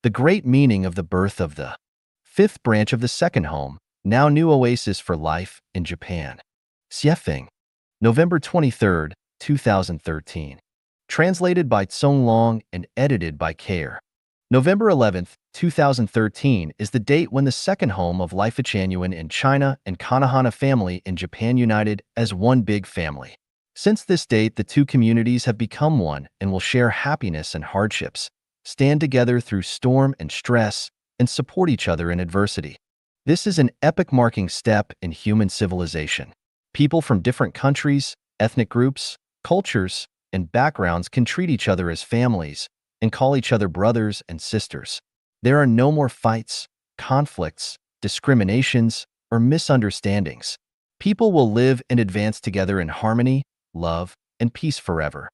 The great meaning of the birth of the fifth branch of the second home, now new oasis for life in Japan. Xiefeng, November 23, 2013. Translated by Tsong Long and edited by Care. November 11, 2013 is the date when the second home of Lifechanyuan in China and Kanahana family in Japan united as one big family. Since this date, the two communities have become one and will share happiness and hardships, stand together through storm and stress, and support each other in adversity. This is an epoch-marking step in human civilization. People from different countries, ethnic groups, cultures, and backgrounds can treat each other as families and call each other brothers and sisters. There are no more fights, conflicts, discriminations, or misunderstandings. People will live and advance together in harmony, love, and peace forever.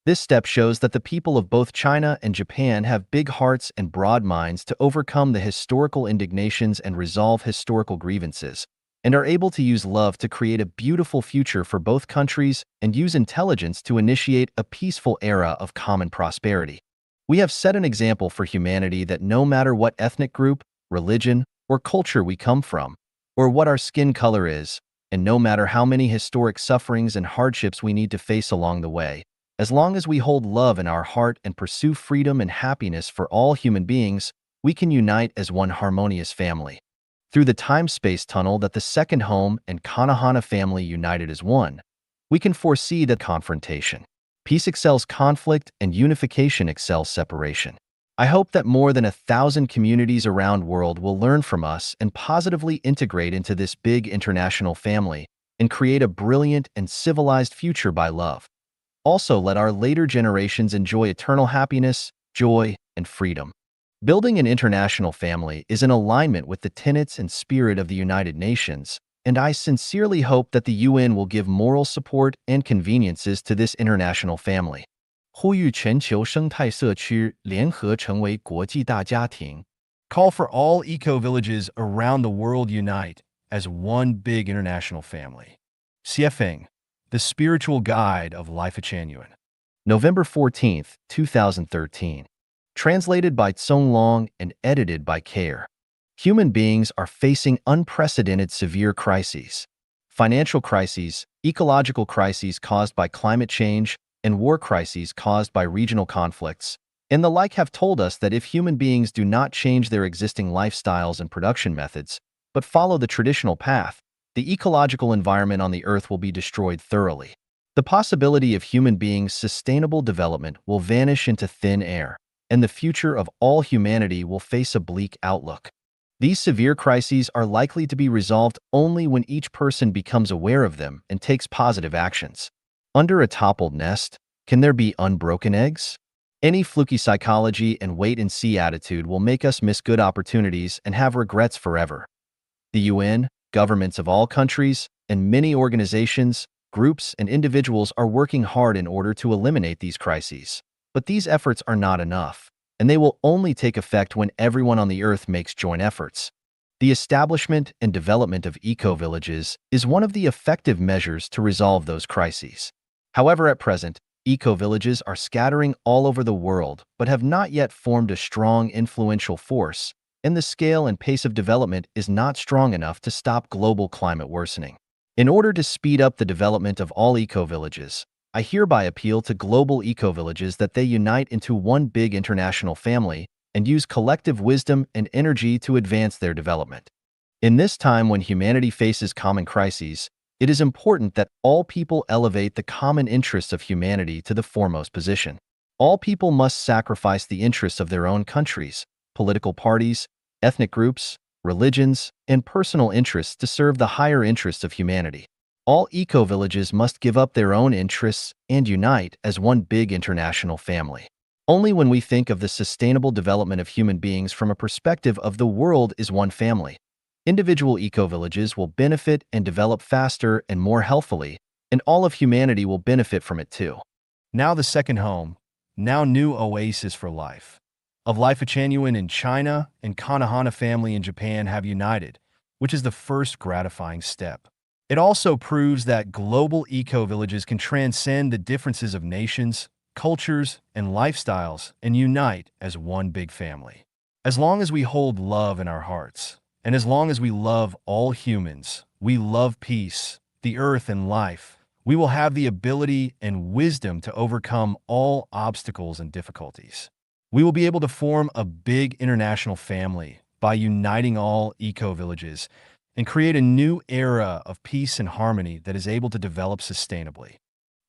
This step shows that the people of both China and Japan have big hearts and broad minds to overcome the historical indignations and resolve historical grievances, and are able to use love to create a beautiful future for both countries and use intelligence to initiate a peaceful era of common prosperity. We have set an example for humanity that no matter what ethnic group, religion, or culture we come from, or what our skin color is, and no matter how many historic sufferings and hardships we need to face along the way, as long as we hold love in our heart and pursue freedom and happiness for all human beings, we can unite as one harmonious family. Through the time-space tunnel that the second home and Kanahana family united as one, we can foresee that confrontation. Peace excels conflict and unification excels separation. I hope that more than 1,000 communities around the world will learn from us and positively integrate into this big international family and create a brilliant and civilized future by love. Also, let our later generations enjoy eternal happiness, joy, and freedom. Building an international family is in alignment with the tenets and spirit of the United Nations, and I sincerely hope that the UN will give moral support and conveniences to this international family. 呼吁全球生态社区联合成为国际大家庭. Call for all eco-villages around the world unite as one big international family. Xiefeng, the spiritual guide of Lifechanyuan. November 14, 2013. Translated by Tsong Long and edited by Care. Human beings are facing unprecedented severe crises. Financial crises, ecological crises caused by climate change, and war crises caused by regional conflicts, and the like have told us that if human beings do not change their existing lifestyles and production methods, but follow the traditional path, the ecological environment on the Earth will be destroyed thoroughly. The possibility of human beings' sustainable development will vanish into thin air, and the future of all humanity will face a bleak outlook. These severe crises are likely to be resolved only when each person becomes aware of them and takes positive actions. Under a toppled nest, can there be unbroken eggs? Any fluky psychology and wait-and-see attitude will make us miss good opportunities and have regrets forever. The UN, governments of all countries, and many organizations, groups, and individuals are working hard in order to eliminate these crises. But these efforts are not enough, and they will only take effect when everyone on the Earth makes joint efforts. The establishment and development of eco-villages is one of the effective measures to resolve those crises. However, at present, eco-villages are scattering all over the world but have not yet formed a strong, influential force, and the scale and pace of development is not strong enough to stop global climate worsening. In order to speed up the development of all eco-villages, I hereby appeal to global eco-villages that they unite into one big international family and use collective wisdom and energy to advance their development. In this time when humanity faces common crises, it is important that all people elevate the common interests of humanity to the foremost position. All people must sacrifice the interests of their own countries, political parties, ethnic groups, religions, and personal interests to serve the higher interests of humanity. All eco-villages must give up their own interests and unite as one big international family. Only when we think of the sustainable development of human beings from a perspective of the world as one family, individual eco-villages will benefit and develop faster and more healthfully, and all of humanity will benefit from it too. Now the second home, now new oasis for life, of Lifechanyuan in China and Kanahana family in Japan have united, which is the first gratifying step. It also proves that global eco-villages can transcend the differences of nations, cultures, and lifestyles and unite as one big family. As long as we hold love in our hearts, and as long as we love all humans, we love peace, the earth, and life, we will have the ability and wisdom to overcome all obstacles and difficulties. We will be able to form a big international family by uniting all eco-villages and create a new era of peace and harmony that is able to develop sustainably.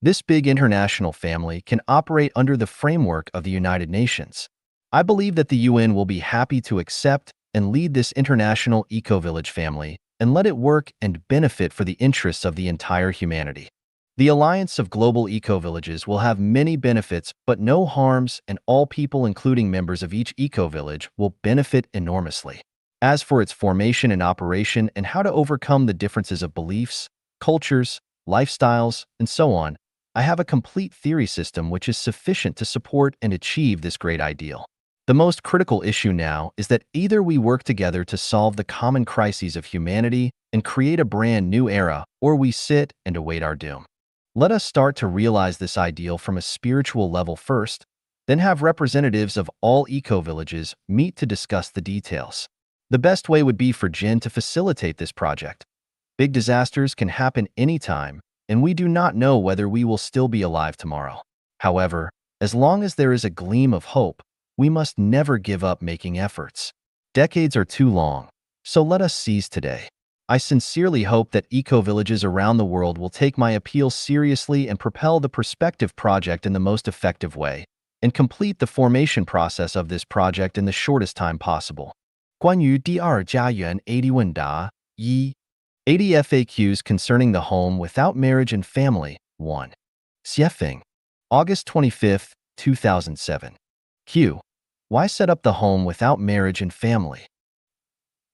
This big international family can operate under the framework of the United Nations. I believe that the UN will be happy to accept and lead this international eco-village family and let it work and benefit for the interests of the entire humanity. The alliance of global eco-villages will have many benefits but no harms, and all people, including members of each eco-village, will benefit enormously. As for its formation and operation and how to overcome the differences of beliefs, cultures, lifestyles, and so on, I have a complete theory system which is sufficient to support and achieve this great ideal. The most critical issue now is that either we work together to solve the common crises of humanity and create a brand new era, or we sit and await our doom. Let us start to realize this ideal from a spiritual level first, then have representatives of all eco-villages meet to discuss the details. The best way would be for Jin to facilitate this project. Big disasters can happen anytime, and we do not know whether we will still be alive tomorrow. However, as long as there is a gleam of hope, we must never give up making efforts. Decades are too long, so let us seize today. I sincerely hope that eco-villages around the world will take my appeal seriously and propel the Perspective project in the most effective way, and complete the formation process of this project in the shortest time possible. 关于第二家园 80问答 1. 80 FAQs concerning the home without marriage and family. 1. Xiefeng, August 25, 2007. Q. Why set up the home without marriage and family?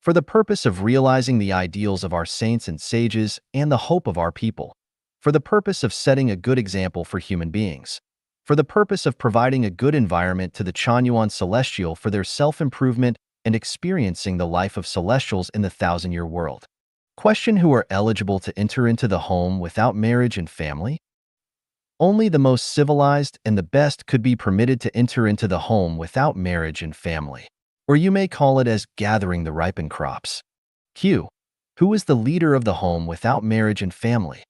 For the purpose of realizing the ideals of our saints and sages and the hope of our people. For the purpose of setting a good example for human beings. For the purpose of providing a good environment to the Chanyuan celestial for their self-improvement and experiencing the life of celestials in the 1,000-year world. Question: who are eligible to enter into the home without marriage and family? Only the most civilized and the best could be permitted to enter into the home without marriage and family. Or you may call it as gathering the ripened crops. Q. Who is the leader of the home without marriage and family?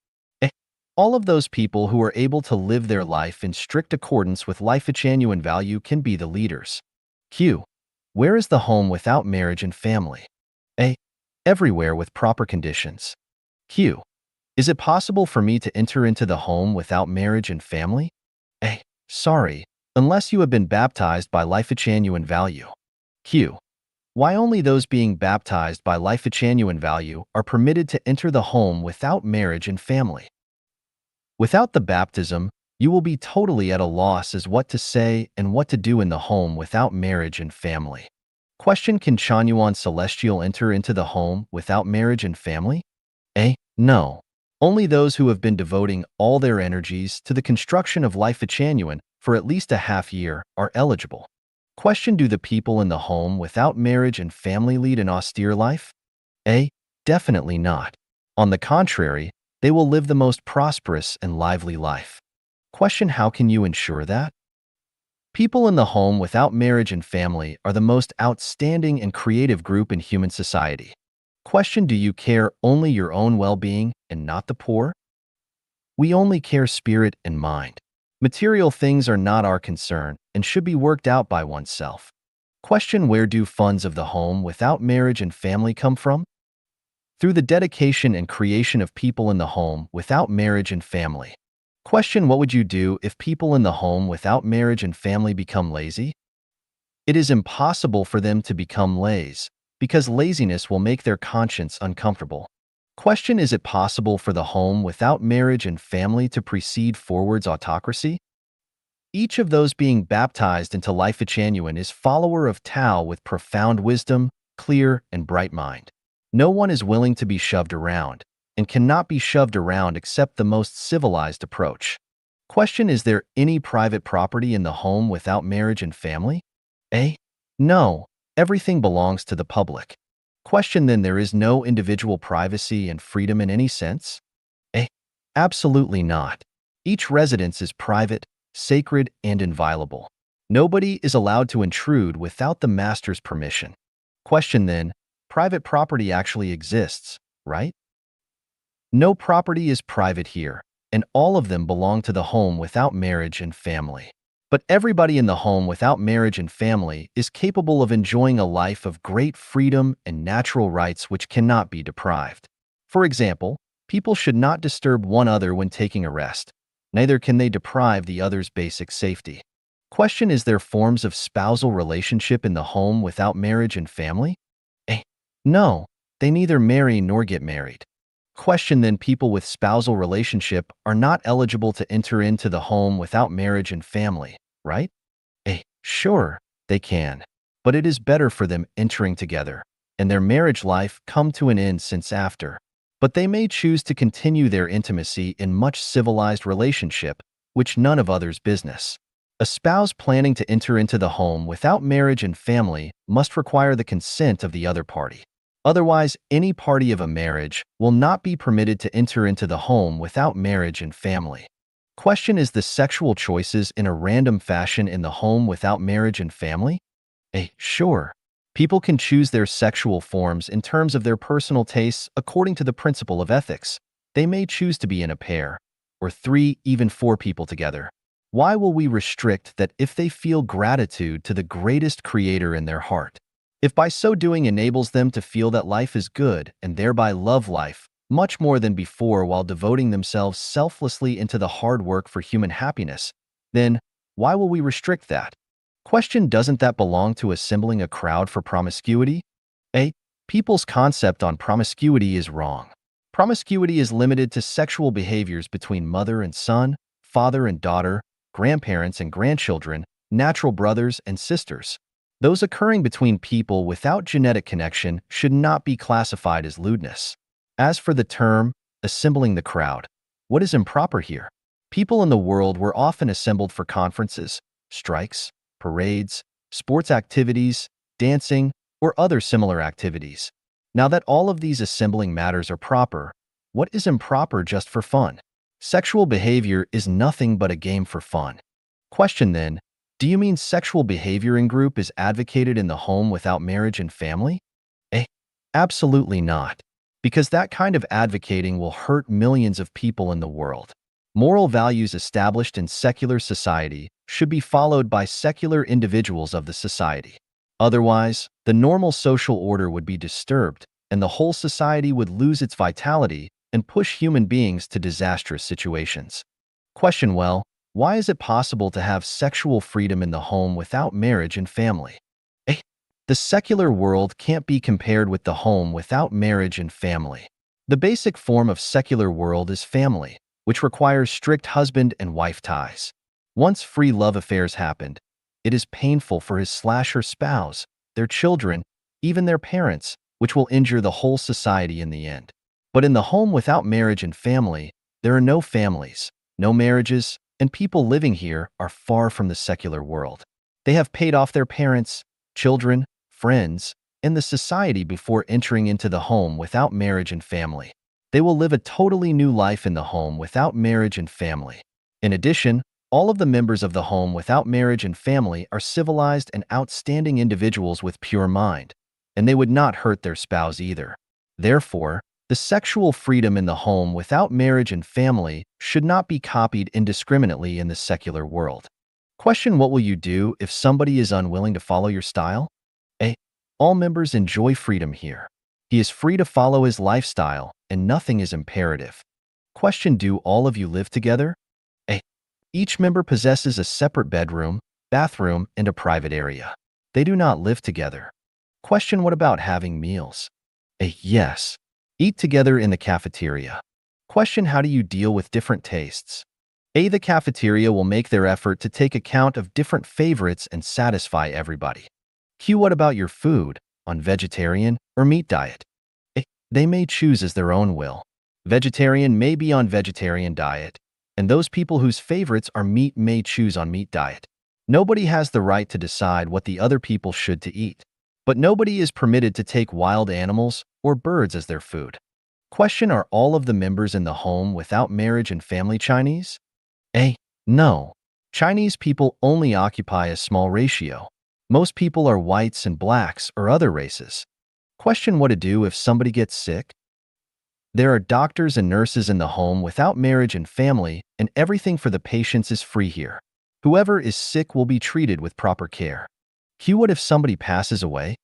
A. All of those people who are able to live their life in strict accordance with Lifechanyuan value can be the leaders. Q. Where is the home without marriage and family? A. Everywhere with proper conditions. Q. Is it possible for me to enter into the home without marriage and family? A. Sorry, unless you have been baptized by Lifechanyuan value. Q. Why only those being baptized by Lifechanyuan value are permitted to enter the home without marriage and family? Without the baptism, you will be totally at a loss as what to say and what to do in the home without marriage and family. Question: can Chanyuan Celestial enter into the home without marriage and family? A. No. Only those who have been devoting all their energies to the construction of Lifechanyuan for at least a half year are eligible. Question: do the people in the home without marriage and family lead an austere life? A. Definitely not. On the contrary, they will live the most prosperous and lively life. Question: how can you ensure that? People in the home without marriage and family are the most outstanding and creative group in human society. Question: do you care only your own well-being and not the poor? We only care spirit and mind. Material things are not our concern and should be worked out by oneself. Question: where do funds of the home without marriage and family come from? Through the dedication and creation of people in the home without marriage and family. Question: what would you do if people in the home without marriage and family become lazy? It is impossible for them to become lazy, because laziness will make their conscience uncomfortable. Question: is it possible for the home without marriage and family to proceed forwards autocracy? Each of those being baptized into Lifechanyuan is follower of Tao with profound wisdom, clear and bright mind. No one is willing to be shoved around, and cannot be shoved around except the most civilized approach. Question: is there any private property in the home without marriage and family? A. No. Everything belongs to the public. Question: then there is no individual privacy and freedom in any sense? A. Absolutely not. Each residence is private, sacred, and inviolable. Nobody is allowed to intrude without the master's permission. Question then, private property actually exists, right? No property is private here, and all of them belong to the home without marriage and family. But everybody in the home without marriage and family is capable of enjoying a life of great freedom and natural rights which cannot be deprived. For example, people should not disturb one another when taking a rest. Neither can they deprive the other's basic safety. Question: is there forms of spousal relationship in the home without marriage and family? Eh, no, they neither marry nor get married. Question then: people with spousal relationship are not eligible to enter into the home without marriage and family, right? Sure, they can. But it is better for them entering together, and their marriage life come to an end since after. But they may choose to continue their intimacy in much civilized relationship, which none of others' business. A spouse planning to enter into the home without marriage and family must require the consent of the other party. Otherwise, any party of a marriage will not be permitted to enter into the home without marriage and family. Question: is the sexual choices in a random fashion in the home without marriage and family? Sure. People can choose their sexual forms in terms of their personal tastes according to the principle of ethics. They may choose to be in a pair, or three, even four people together. Why will we restrict that if they feel gratitude to the greatest creator in their heart? If by so doing enables them to feel that life is good and thereby love life much more than before while devoting themselves selflessly into the hard work for human happiness, then why will we restrict that? Question: doesn't that belong to assembling a crowd for promiscuity? People's concept on promiscuity is wrong. Promiscuity is limited to sexual behaviors between mother and son, father and daughter, grandparents and grandchildren, natural brothers and sisters. Those occurring between people without genetic connection should not be classified as lewdness. As for the term, assembling the crowd, what is improper here? People in the world were often assembled for conferences, strikes, parades, sports activities, dancing, or other similar activities. Now that all of these assembling matters are proper, what is improper just for fun? Sexual behavior is nothing but a game for fun. Question then: do you mean sexual behavior in group is advocated in the home without marriage and family? Absolutely not. Because that kind of advocating will hurt millions of people in the world. Moral values established in secular society should be followed by secular individuals of the society. Otherwise, the normal social order would be disturbed, and the whole society would lose its vitality and push human beings to disastrous situations. Question: well, why is it possible to have sexual freedom in the home without marriage and family? The secular world can't be compared with the home without marriage and family. The basic form of secular world is family, which requires strict husband and wife ties. Once free love affairs happened, it is painful for his/her spouse, their children, even their parents, which will injure the whole society in the end. But in the home without marriage and family, there are no families, no marriages, and people living here are far from the secular world. They have paid off their parents, children, friends, and the society before entering into the home without marriage and family. They will live a totally new life in the home without marriage and family. In addition, all of the members of the home without marriage and family are civilized and outstanding individuals with pure mind, and they would not hurt their spouse either. Therefore, the sexual freedom in the home without marriage and family should not be copied indiscriminately in the secular world. Question: what will you do if somebody is unwilling to follow your style? All members enjoy freedom here. He is free to follow his lifestyle, and nothing is imperative. Question: do all of you live together? Each member possesses a separate bedroom, bathroom, and a private area. They do not live together. Question: what about having meals? Yes. Eat together in the cafeteria. Question: how do you deal with different tastes? The cafeteria will make their effort to take account of different favorites and satisfy everybody. What about your food, on vegetarian or meat diet? They may choose as their own will. Vegetarian may be on vegetarian diet, and those people whose favorites are meat may choose on meat diet. Nobody has the right to decide what the other people should to eat, but nobody is permitted to take wild animals or birds as their food. Question: are all of the members in the home without marriage and family Chinese? No. Chinese people only occupy a small ratio. Most people are whites and blacks or other races. Question what to do if somebody gets sick? There are doctors and nurses in the home without marriage and family, and everything for the patients is free here. Whoever is sick will be treated with proper care. Q what if somebody passes away?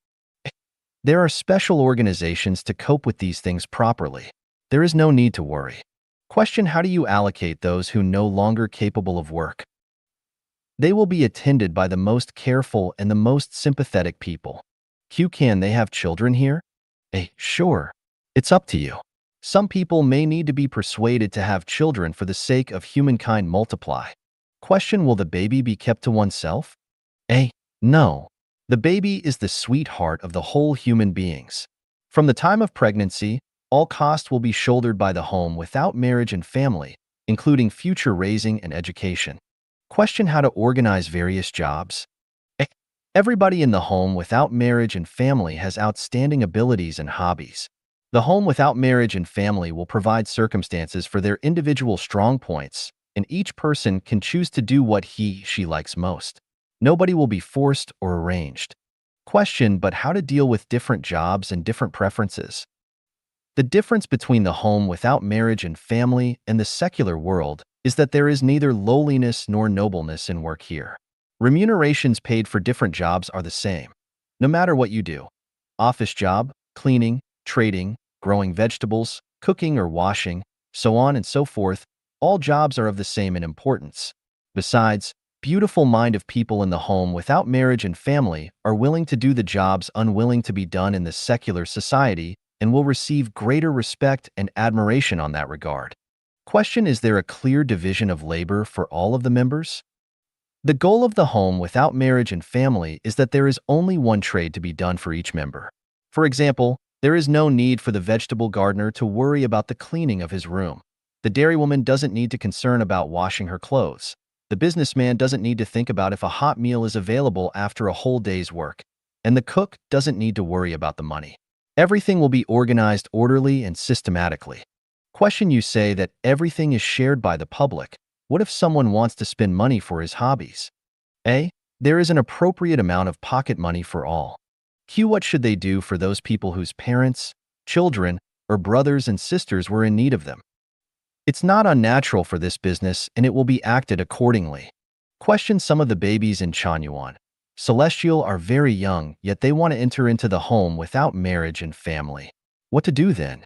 There are special organizations to cope with these things properly. There is no need to worry. Question how do you allocate those who no longer capable of work? They will be attended by the most careful and the most sympathetic people. Q can they have children here? A sure. It's up to you. Some people may need to be persuaded to have children for the sake of humankind multiply. Question will the baby be kept to oneself? A no. The baby is the sweetheart of the whole human beings. From the time of pregnancy, all cost will be shouldered by the home without marriage and family, including future raising and education. Question how to organize various jobs. Everybody in the home without marriage and family has outstanding abilities and hobbies. The home without marriage and family will provide circumstances for their individual strong points, and each person can choose to do what she likes most. Nobody will be forced or arranged. Question but how to deal with different jobs and different preferences. The difference between the home without marriage and family and the secular world is that there is neither lowliness nor nobleness in work here. Remunerations paid for different jobs are the same, no matter what you do. Office job, cleaning, trading, growing vegetables, cooking or washing, so on and so forth, all jobs are of the same in importance. Besides, beautiful mind of people in the home without marriage and family are willing to do the jobs unwilling to be done in the secular society and will receive greater respect and admiration on that regard. Question is there a clear division of labor for all of the members? The goal of the home without marriage and family is that there is only one trade to be done for each member. For example, there is no need for the vegetable gardener to worry about the cleaning of his room. The dairywoman doesn't need to concern about washing her clothes. The businessman doesn't need to think about if a hot meal is available after a whole day's work. And the cook doesn't need to worry about the money. Everything will be organized orderly and systematically. Question you say that everything is shared by the public. What if someone wants to spend money for his hobbies? A. There is an appropriate amount of pocket money for all. Q. What should they do for those people whose parents, children, or brothers and sisters were in need of them? It's not unnatural for this business and it will be acted accordingly. Question some of the babies in Chanyuan. Celestial are very young, yet they want to enter into the home without marriage and family. What to do then?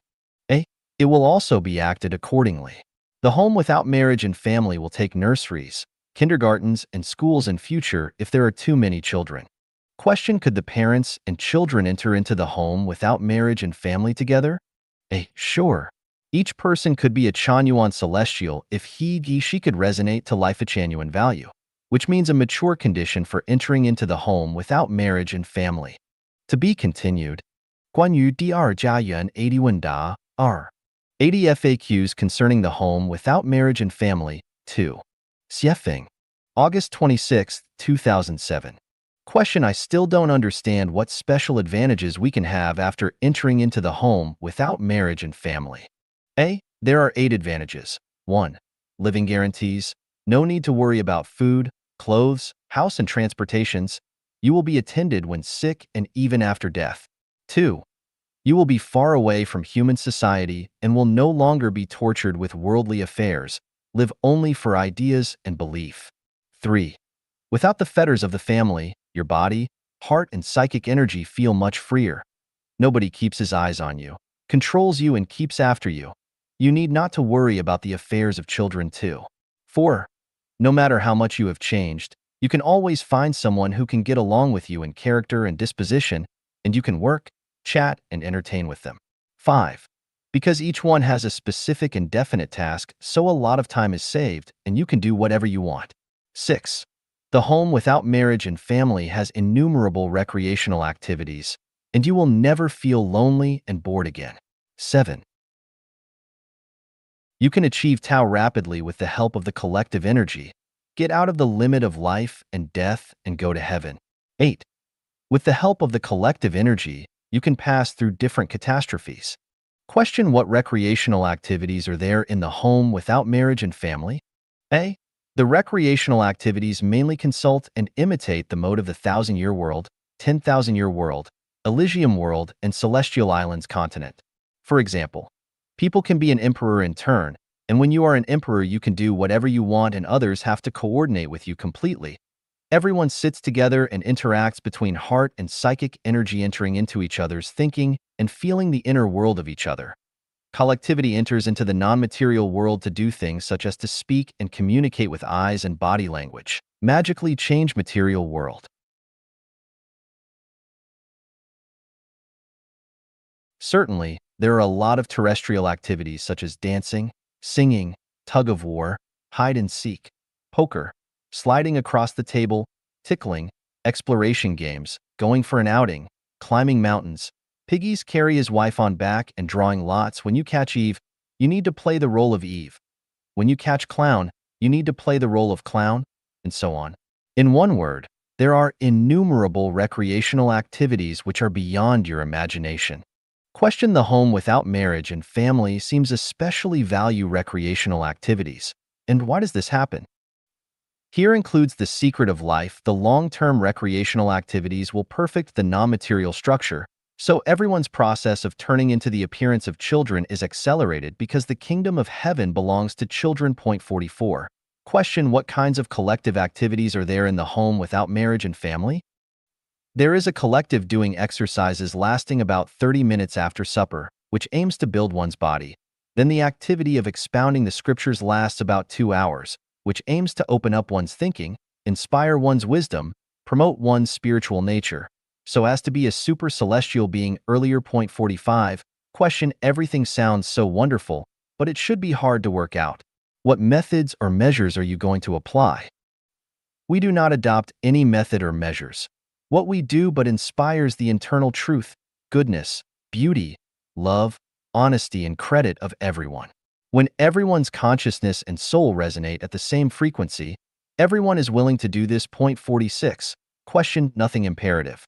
A. It will also be acted accordingly. The home without marriage and family will take nurseries, kindergartens, and schools in future if there are too many children. Question could the parents and children enter into the home without marriage and family together? A. Sure. Each person could be a Chanyuan celestial if she could resonate to Lifechanyuan value, which means a mature condition for entering into the home without marriage and family. To be continued. 关于第二家园80问答2 80 FAQs concerning the home without marriage and family 2. Xiefeng. August 26, 2007. Question I still don't understand what special advantages we can have after entering into the home without marriage and family. A. There are 8 advantages. 1. Living guarantees. No need to worry about food, clothes, house and transportations. You will be attended when sick and even after death. 2. You will be far away from human society and will no longer be tortured with worldly affairs. Live only for ideas and belief. 3. Without the fetters of the family, your body, heart, and psychic energy feel much freer. Nobody keeps his eyes on you, controls you, and keeps after you. You need not to worry about the affairs of children too. 4. No matter how much you have changed, you can always find someone who can get along with you in character and disposition, and you can work, chat, and entertain with them. 5. Because each one has a specific and definite task, so a lot of time is saved, and you can do whatever you want. 6. The home without marriage and family has innumerable recreational activities, and you will never feel lonely and bored again. 7. You can achieve Tao rapidly with the help of the collective energy, get out of the limit of life and death, and go to heaven. 8. With the help of the collective energy, you can pass through different catastrophes. Question what recreational activities are there in the home without marriage and family? A. The recreational activities mainly consult and imitate the mode of the Thousand-Year World, 10,000-Year World, Elysium World, and Celestial Islands continent. For example, people can be an emperor in turn, and when you are an emperor you can do whatever you want and others have to coordinate with you completely. Everyone sits together and interacts between heart and psychic energy entering into each other's thinking and feeling the inner world of each other. Collectivity enters into the non-material world to do things such as to speak and communicate with eyes and body language, magically change material world. Certainly, there are a lot of terrestrial activities such as dancing, singing, tug-of-war, hide-and-seek, poker, sliding across the table, tickling, exploration games, going for an outing, climbing mountains. Piggies carry his wife on back and drawing lots. When you catch Eve, you need to play the role of Eve. When you catch clown, you need to play the role of clown, and so on. In one word, there are innumerable recreational activities which are beyond your imagination. Question: the home without marriage and family seems especially value recreational activities. And why does this happen? Here includes the secret of life. The long-term recreational activities will perfect the non-material structure, so everyone's process of turning into the appearance of children is accelerated because the kingdom of heaven belongs to children. Point 44. Question: what kinds of collective activities are there in the home without marriage and family? There is a collective doing exercises lasting about 30 minutes after supper, which aims to build one's body. Then the activity of expounding the scriptures lasts about 2 hours, which aims to open up one's thinking, inspire one's wisdom, promote one's spiritual nature, so as to be a super celestial being. Earlier. Point 45. Question: everything sounds so wonderful, but it should be hard to work out. What methods or measures are you going to apply? We do not adopt any method or measures. What we do but inspires the internal truth, goodness, beauty, love, honesty, and credit of everyone. When everyone's consciousness and soul resonate at the same frequency, everyone is willing to do this. Point 46. Question: nothing imperative.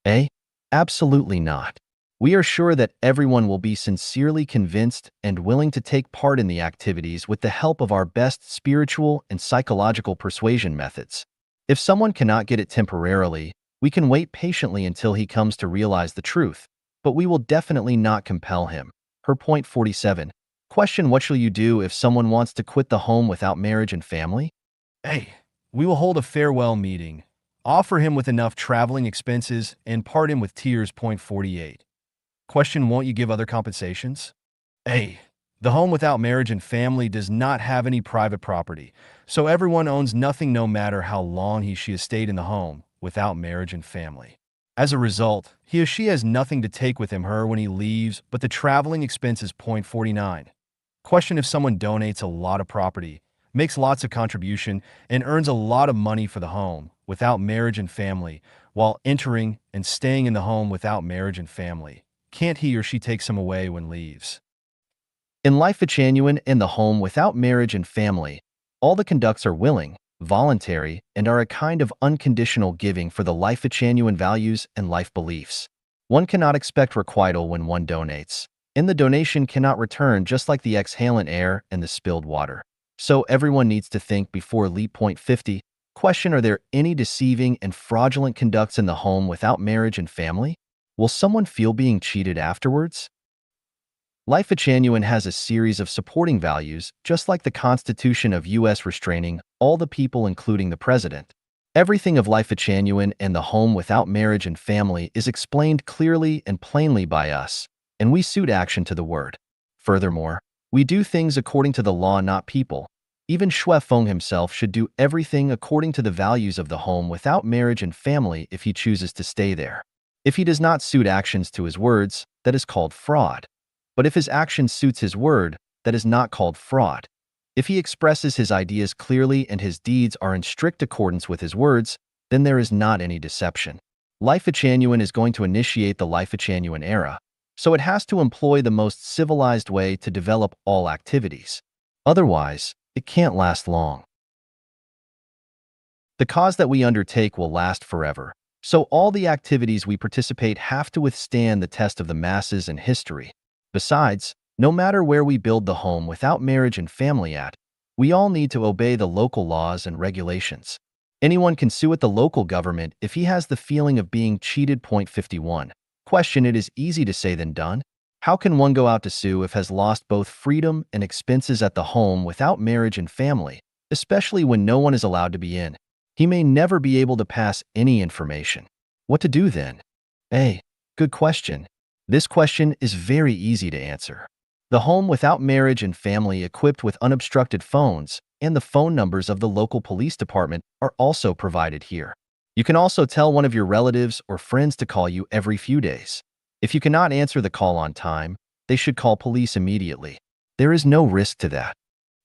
A. Absolutely not. We are sure that everyone will be sincerely convinced and willing to take part in the activities with the help of our best spiritual and psychological persuasion methods. If someone cannot get it temporarily, we can wait patiently until he comes to realize the truth, but we will definitely not compel him. Her. Point 47. Question: what shall you do if someone wants to quit the home without marriage and family? A. We will hold a farewell meeting, offer him with enough traveling expenses, and part him with tears. Point 48. Question: won't you give other compensations? A. The home without marriage and family does not have any private property, so everyone owns nothing no matter how long he/she has stayed in the home without marriage and family. As a result, he or she has nothing to take with him/her when he leaves but the traveling expenses. Point 49. Question: if someone donates a lot of property, makes lots of contribution, and earns a lot of money for the home without marriage and family, while entering and staying in the home without marriage and family, can't he or she take some away when leaves? In Lifechanyuan and the home without marriage and family, all the conducts are willing, voluntary, and are a kind of unconditional giving for the Lifechanyuan values and life beliefs. One cannot expect requital when one donates, and the donation cannot return, just like the exhalant air and the spilled water. So everyone needs to think before leap. Point 50. Question: are there any deceiving and fraudulent conducts in the home without marriage and family? Will someone feel being cheated afterwards? Lifechanyuan has a series of supporting values, just like the Constitution of U.S. restraining all the people including the president. Everything of Lifechanyuan and the home without marriage and family is explained clearly and plainly by us, and we suit action to the word. Furthermore, we do things according to the law, not people. Even Shui Feng himself should do everything according to the values of the home without marriage and family if he chooses to stay there. If he does not suit actions to his words, that is called fraud. But if his action suits his word, that is not called fraud. If he expresses his ideas clearly and his deeds are in strict accordance with his words, then there is not any deception. Lifechanyuan is going to initiate the Lifechanyuan era, so it has to employ the most civilized way to develop all activities. Otherwise, it can't last long. The cause that we undertake will last forever, so all the activities we participate have to withstand the test of the masses and history. Besides, no matter where we build the home without marriage and family at, We all need to obey the local laws and regulations. Anyone can sue at the local government if he has the feeling of being cheated. Point 51. Question: it is easy to say than done. How can one go out to sue if has lost both freedom and expenses at the home without marriage and family, especially when no one is allowed to be in? He may never be able to pass any information. What to do then? A. Good question. This question is very easy to answer. The home without marriage and family equipped with unobstructed phones and the phone numbers of the local police department are also provided here. You can also tell one of your relatives or friends to call you every few days. If you cannot answer the call on time, they should call police immediately. There is no risk to that.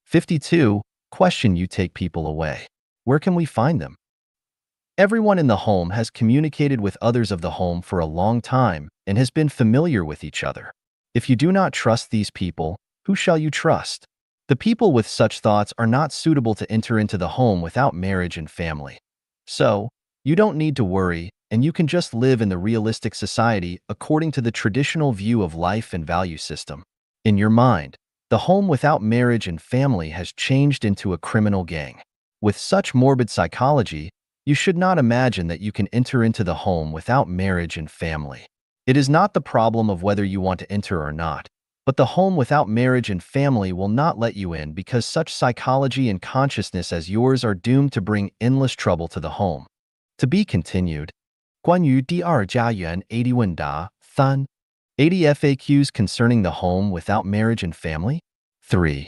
52. Question: you take people away. Where can we find them? Everyone in the home has communicated with others of the home for a long time and has been familiar with each other. If you do not trust these people, who shall you trust? The people with such thoughts are not suitable to enter into the home without marriage and family. So, you don't need to worry, and you can just live in the realistic society according to the traditional view of life and value system. In your mind, the home without marriage and family has changed into a criminal gang. With such morbid psychology, you should not imagine that you can enter into the home without marriage and family. It is not the problem of whether you want to enter or not, but the home without marriage and family will not let you in because such psychology and consciousness as yours are doomed to bring endless trouble to the home. To be continued. 关于第二家园80问答 3. 80 FAQs concerning the home without marriage and family? 3.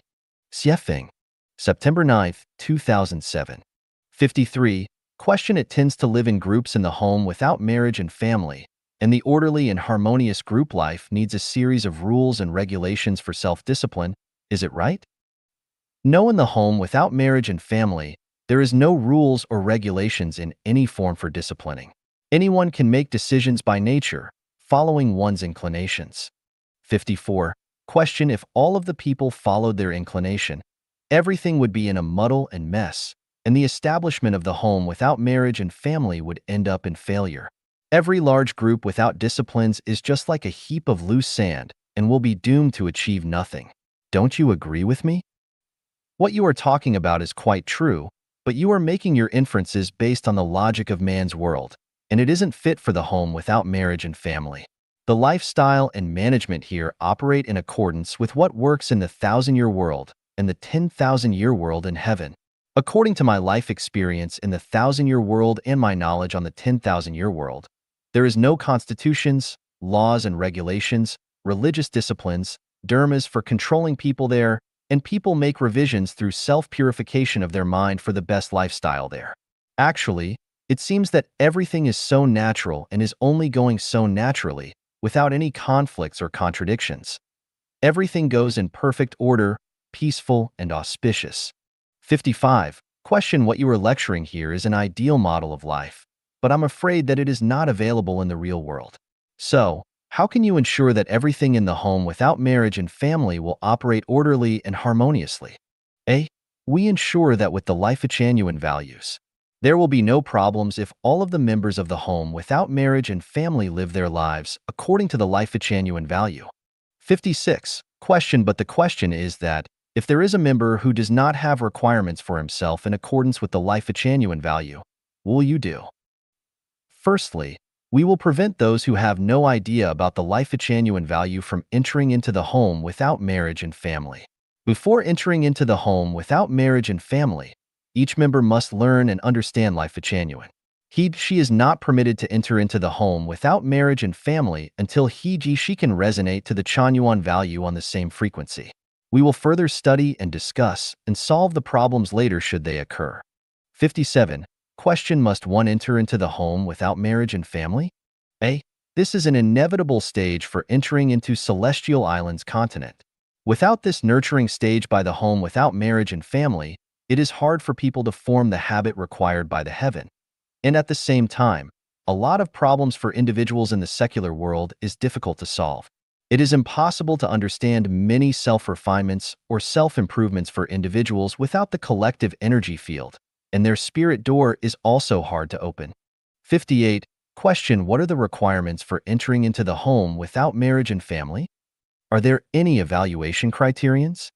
Xiefeng. September 9, 2007. 53. Question: it tends to live in groups in the home without marriage and family, and the orderly and harmonious group life needs a series of rules and regulations for self-discipline. Is it right? No, in the home without marriage and family, there is no rules or regulations in any form for disciplining. Anyone can make decisions by nature, following one's inclinations. 54. Question: if all of the people followed their inclination, everything would be in a muddle and mess, and the establishment of the home without marriage and family would end up in failure. Every large group without disciplines is just like a heap of loose sand and will be doomed to achieve nothing. Don't you agree with me? What you are talking about is quite true, but you are making your inferences based on the logic of man's world, and it isn't fit for the home without marriage and family. The lifestyle and management here operate in accordance with what works in the 1,000-year world and the 10,000-year world in heaven. According to my life experience in the 1,000-year world and my knowledge on the 10,000-year world, there is no constitutions, laws and regulations, religious disciplines, dharmas for controlling people there, and people make revisions through self-purification of their mind for the best lifestyle there. Actually, it seems that everything is so natural and is only going so naturally, without any conflicts or contradictions. Everything goes in perfect order, peaceful and auspicious. 55. Question: what you are lecturing here is an ideal model of life, but I'm afraid that it is not available in the real world. So, how can you ensure that everything in the home without marriage and family will operate orderly and harmoniously? A. We ensure that with the Lifechanyuan values, there will be no problems if all of the members of the home without marriage and family live their lives according to the Lifechanyuan value. 56. Question: but the question is that, if there is a member who does not have requirements for himself in accordance with the Lifechanyuan value, what will you do? Firstly, we will prevent those who have no idea about the Lifechanyuan value from entering into the home without marriage and family. Before entering into the home without marriage and family, each member must learn and understand Lifechanyuan. She is not permitted to enter into the home without marriage and family until she can resonate to the Chanyuan value on the same frequency. We will further study and discuss and solve the problems later should they occur. 57. Question: must one enter into the home without marriage and family? A. This is an inevitable stage for entering into Celestial Islands continent. Without this nurturing stage by the home without marriage and family, it is hard for people to form the habit required by the heaven. And at the same time, a lot of problems for individuals in the secular world is difficult to solve. It is impossible to understand many self-refinements or self-improvements for individuals without the collective energy field, and their spirit door is also hard to open. 58. Question: what are the requirements for entering into the home without marriage and family? Are there any evaluation criterions?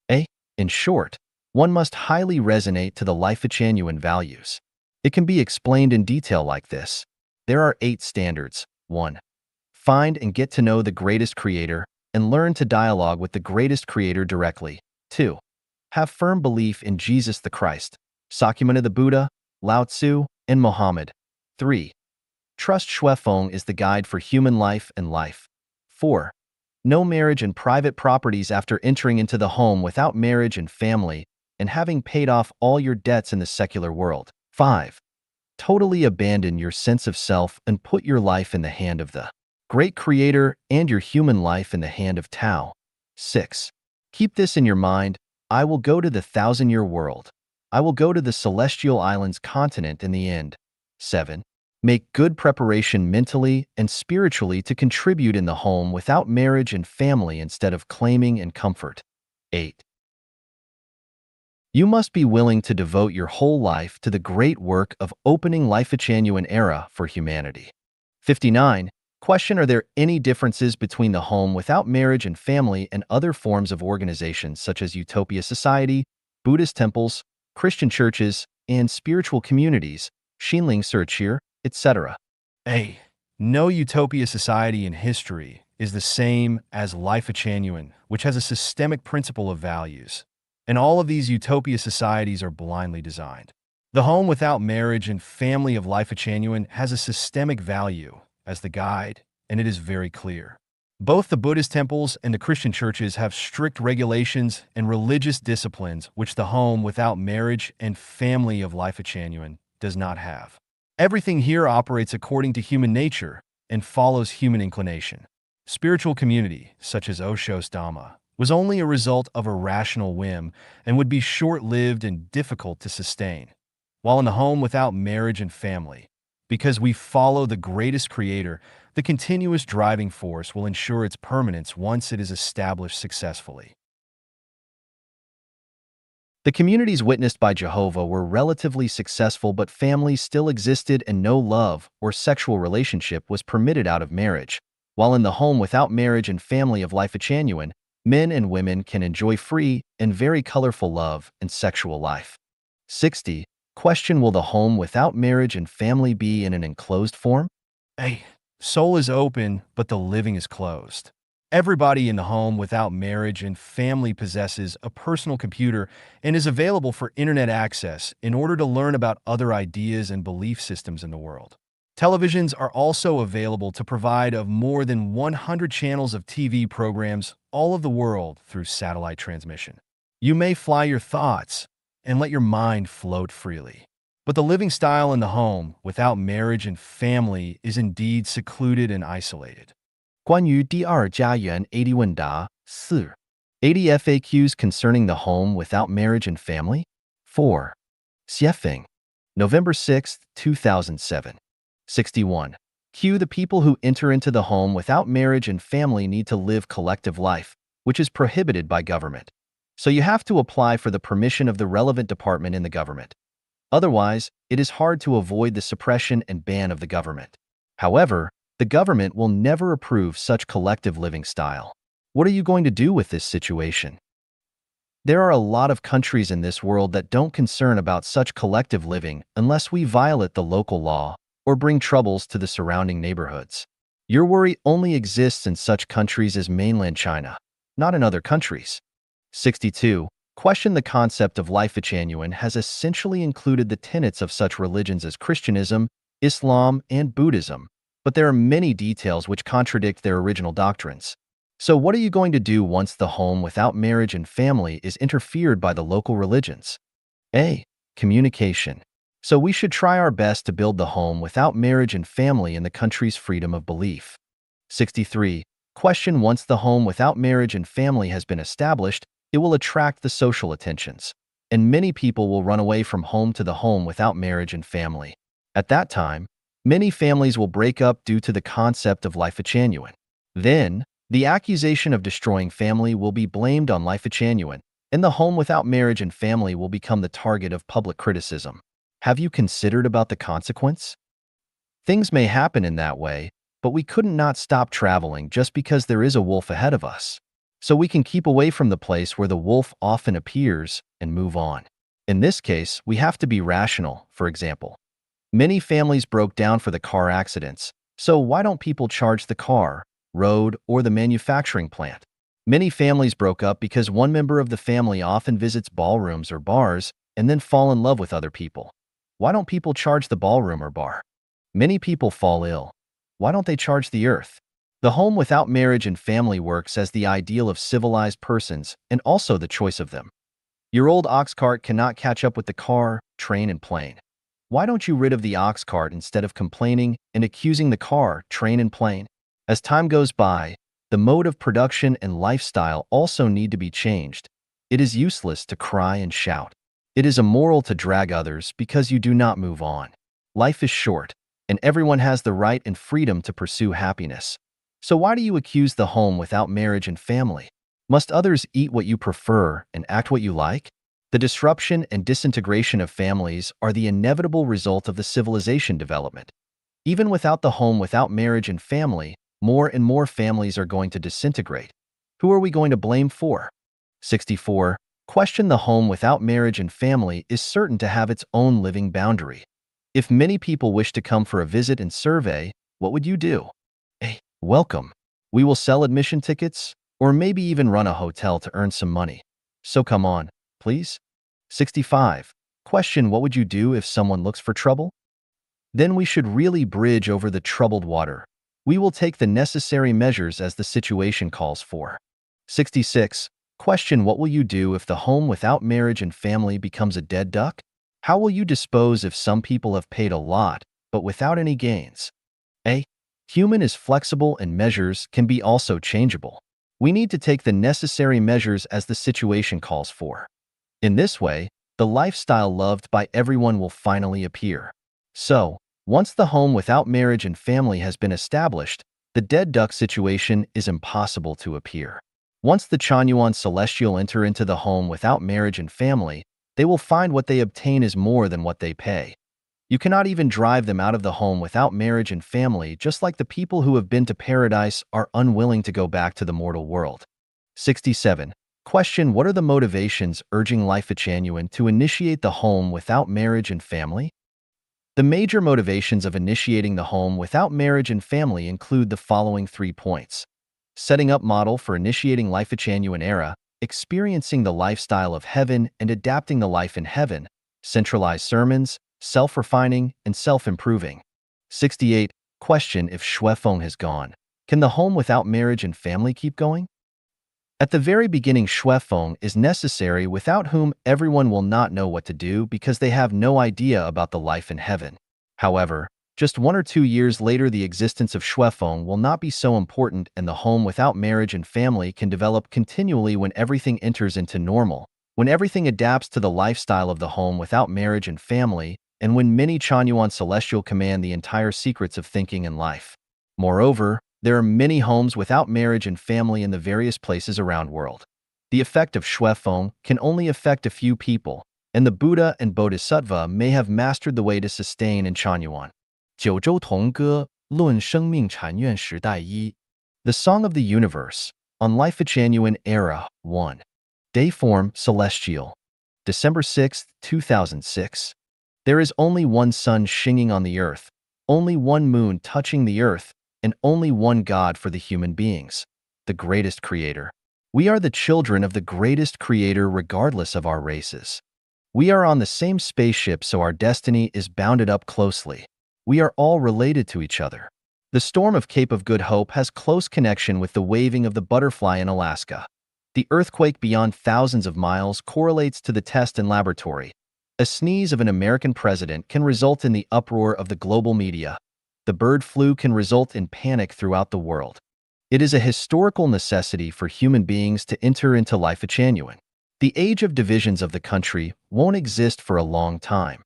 A. In short, one must highly resonate to the Lifechanyuan values. It can be explained in detail like this. There are 8 standards. 1. Find and get to know the greatest creator and learn to dialogue with the greatest creator directly. 2. Have firm belief in Jesus the Christ, Sakyamuni the Buddha, Lao Tzu, and Mohammed. 3. Trust Shuifeng is the guide for human life and life. 4. No marriage and private properties after entering into the home without marriage and family and having paid off all your debts in the secular world. 5. Totally abandon your sense of self and put your life in the hand of the great creator and your human life in the hand of Tao. 6. Keep this in your mind. I will go to the 1,000-year world. I will go to the celestial islands continent in the end. 7. Make good preparation mentally and spiritually to contribute in the home without marriage and family instead of claiming and comfort. 8. You must be willing to devote your whole life to the great work of opening Lifechanyuan era for humanity. 59. Question: Are there any differences between the home without marriage and family and other forms of organizations such as Utopia Society, Buddhist temples, Christian churches, and spiritual communities, Xinling Sirchir, etc.? A. No utopia society in history is the same as Lifechanyuan, which has a systemic principle of values. And all of these utopia societies are blindly designed. The home without marriage and family of Lifechanyuan has a systemic value as the guide, and it is very clear. Both the Buddhist temples and the Christian churches have strict regulations and religious disciplines which the home without marriage and family of Lifechanyuan does not have. Everything here operates according to human nature and follows human inclination. Spiritual community, such as Osho's Dhamma, was only a result of a rational whim and would be short-lived and difficult to sustain. While in the home without marriage and family, because we follow the greatest creator, the continuous driving force will ensure its permanence once it is established successfully. The communities witnessed by Jehovah were relatively successful, but families still existed and no love or sexual relationship was permitted out of marriage. While in the home without marriage and family of Lifechanyuan, men and women can enjoy free and very colorful love and sexual life. 60. Question: Will the home without marriage and family be in an enclosed form? A. Soul is open, but the living is closed. Everybody in the home without marriage and family possesses a personal computer and is available for internet access in order to learn about other ideas and belief systems in the world. Televisions are also available to provide of more than 100 channels of TV programs all of the world through satellite transmission. You may fly your thoughts and let your mind float freely. But the living style in the home without marriage and family is indeed secluded and isolated. 关于第二家园80问答 4. 80 FAQs concerning the home without marriage and family? 4. Xiefeng, November 6, 2007. 61. Q. The people who enter into the home without marriage and family need to live collective life, which is prohibited by government. So you have to apply for the permission of the relevant department in the government. Otherwise, it is hard to avoid the suppression and ban of the government. However, the government will never approve such collective living style. What are you going to do with this situation? There are a lot of countries in this world that don't concern about such collective living unless we violate the local law or bring troubles to the surrounding neighborhoods. Your worry only exists in such countries as mainland China, not in other countries. 62. Question: The concept of Lifechanyuan has essentially included the tenets of such religions as Christianism, Islam, and Buddhism, but there are many details which contradict their original doctrines. So what are you going to do once the home without marriage and family is interfered by the local religions? A. Communication. So we should try our best to build the home without marriage and family in the country's freedom of belief. 63. Question: Once the home without marriage and family has been established, it will attract the social attentions, and many people will run away from home to the home without marriage and family. At that time, many families will break up due to the concept of Lifechanyuan. Then, the accusation of destroying family will be blamed on Lifechanyuan, and the home without marriage and family will become the target of public criticism. Have you considered about the consequence? Things may happen in that way, but we couldn't not stop traveling just because there is a wolf ahead of us. so we can keep away from the place where the wolf often appears and move on. In this case, we have to be rational. For example, many families broke down for the car accidents, so why don't people charge the car, road, or the manufacturing plant? Many families broke up because one member of the family often visits ballrooms or bars and then fall in love with other people. Why don't people charge the ballroom or bar? Many people fall ill. Why don't they charge the earth? The home without marriage and family works as the ideal of civilized persons and also the choice of them. Your old ox cart cannot catch up with the car, train, and plane. Why don't you rid of the ox cart instead of complaining and accusing the car, train, and plane? As time goes by, the mode of production and lifestyle also need to be changed. It is useless to cry and shout. It is immoral to drag others because you do not move on. Life is short, and everyone has the right and freedom to pursue happiness. So why do you accuse the home without marriage and family? Must others eat what you prefer and act what you like? The disruption and disintegration of families are the inevitable result of the civilization development. Even without the home without marriage and family, more and more families are going to disintegrate. Who are we going to blame for? 64. Question: the home without marriage and family is certain to have its own living boundary. If many people wish to come for a visit and survey, what would you do? A. Welcome. We will sell admission tickets, or maybe even run a hotel to earn some money. So come on, please. 65. Question: what would you do if someone looks for trouble? Then we should really bridge over the troubled water. We will take the necessary measures as the situation calls for. 66. Question: what will you do if the home without marriage and family becomes a dead duck? How will you dispose if some people have paid a lot, but without any gains? A. Human is flexible and measures can be also changeable. We need to take the necessary measures as the situation calls for. In this way, the lifestyle loved by everyone will finally appear. So, once the home without marriage and family has been established, the dead duck situation is impossible to appear. Once the Chanyuan celestial enter into the home without marriage and family, they will find what they obtain is more than what they pay. You cannot even drive them out of the home without marriage and family, just like the people who have been to paradise are unwilling to go back to the mortal world. 67. Question: what are the motivations urging Lifechanyuan to initiate the home without marriage and family? The major motivations of initiating the home without marriage and family include the following 3 points. Setting up model for initiating Lifechanyuan era, experiencing the lifestyle of heaven and adapting the life in heaven, centralized sermons, self-refining, and self-improving. 68. Question: if Shuefeng has gone, can the home without marriage and family keep going? At the very beginning, Shuefeng is necessary, without whom everyone will not know what to do because they have no idea about the life in heaven. However, just 1 or 2 years later, the existence of Shuefeng will not be so important, and the home without marriage and family can develop continually when everything enters into normal, when everything adapts to the lifestyle of the home without marriage and family, and when many Chanyuan celestial command the entire secrets of thinking and life. Moreover, there are many homes without marriage and family in the various places around world. The effect of Shuefeng can only affect a few people, and the Buddha and Bodhisattva may have mastered the way to sustain in Chanyuan. 九州同歌论生命禅院时代一 The Song of the Universe, on Lifechanyuan Era 1. Day Form Celestial. December 6, 2006. There is only one sun shining on the earth, only one moon touching the earth, and only one God for the human beings, the greatest creator. We are the children of the greatest creator regardless of our races. We are on the same spaceship, so our destiny is bounded up closely. We are all related to each other. The storm of Cape of Good Hope has close connection with the waving of the butterfly in Alaska. The earthquake beyond thousands of miles correlates to the test in laboratory. A sneeze of an American president can result in the uproar of the global media. The bird flu can result in panic throughout the world. It is a historical necessity for human beings to enter into Lifechanyuan. The age of divisions of the country won't exist for a long time.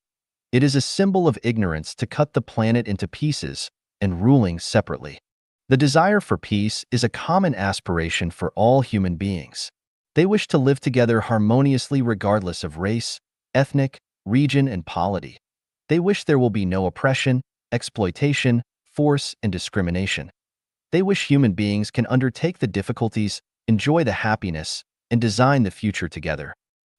It is a symbol of ignorance to cut the planet into pieces and ruling separately. The desire for peace is a common aspiration for all human beings. They wish to live together harmoniously regardless of race, ethnic, region, and polity. They wish there will be no oppression, exploitation, force, and discrimination. They wish human beings can undertake the difficulties enjoy the happiness, and design the future together.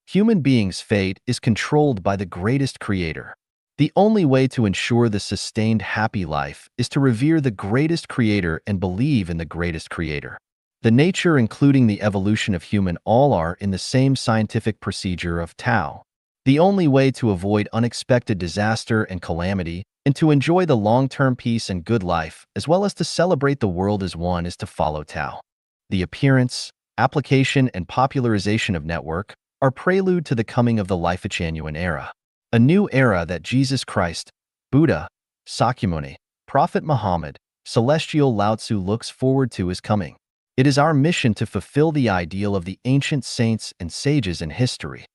Human beings' fate is controlled by the greatest creator. The only way to ensure the sustained happy life is to revere the greatest creator and believe in the greatest creator. The nature, including the evolution of human, all are in the same scientific procedure of Tao. The only way to avoid unexpected disaster and calamity and to enjoy the long-term peace and good life, as well as to celebrate the world as one, is to follow Tao. The appearance, application, and popularization of network are prelude to the coming of the Lifechanyuan era, a new era that Jesus Christ, Buddha, Sakyamuni, Prophet Muhammad, Celestial Lao Tzu looks forward to is coming. It is our mission to fulfill the ideal of the ancient saints and sages in history.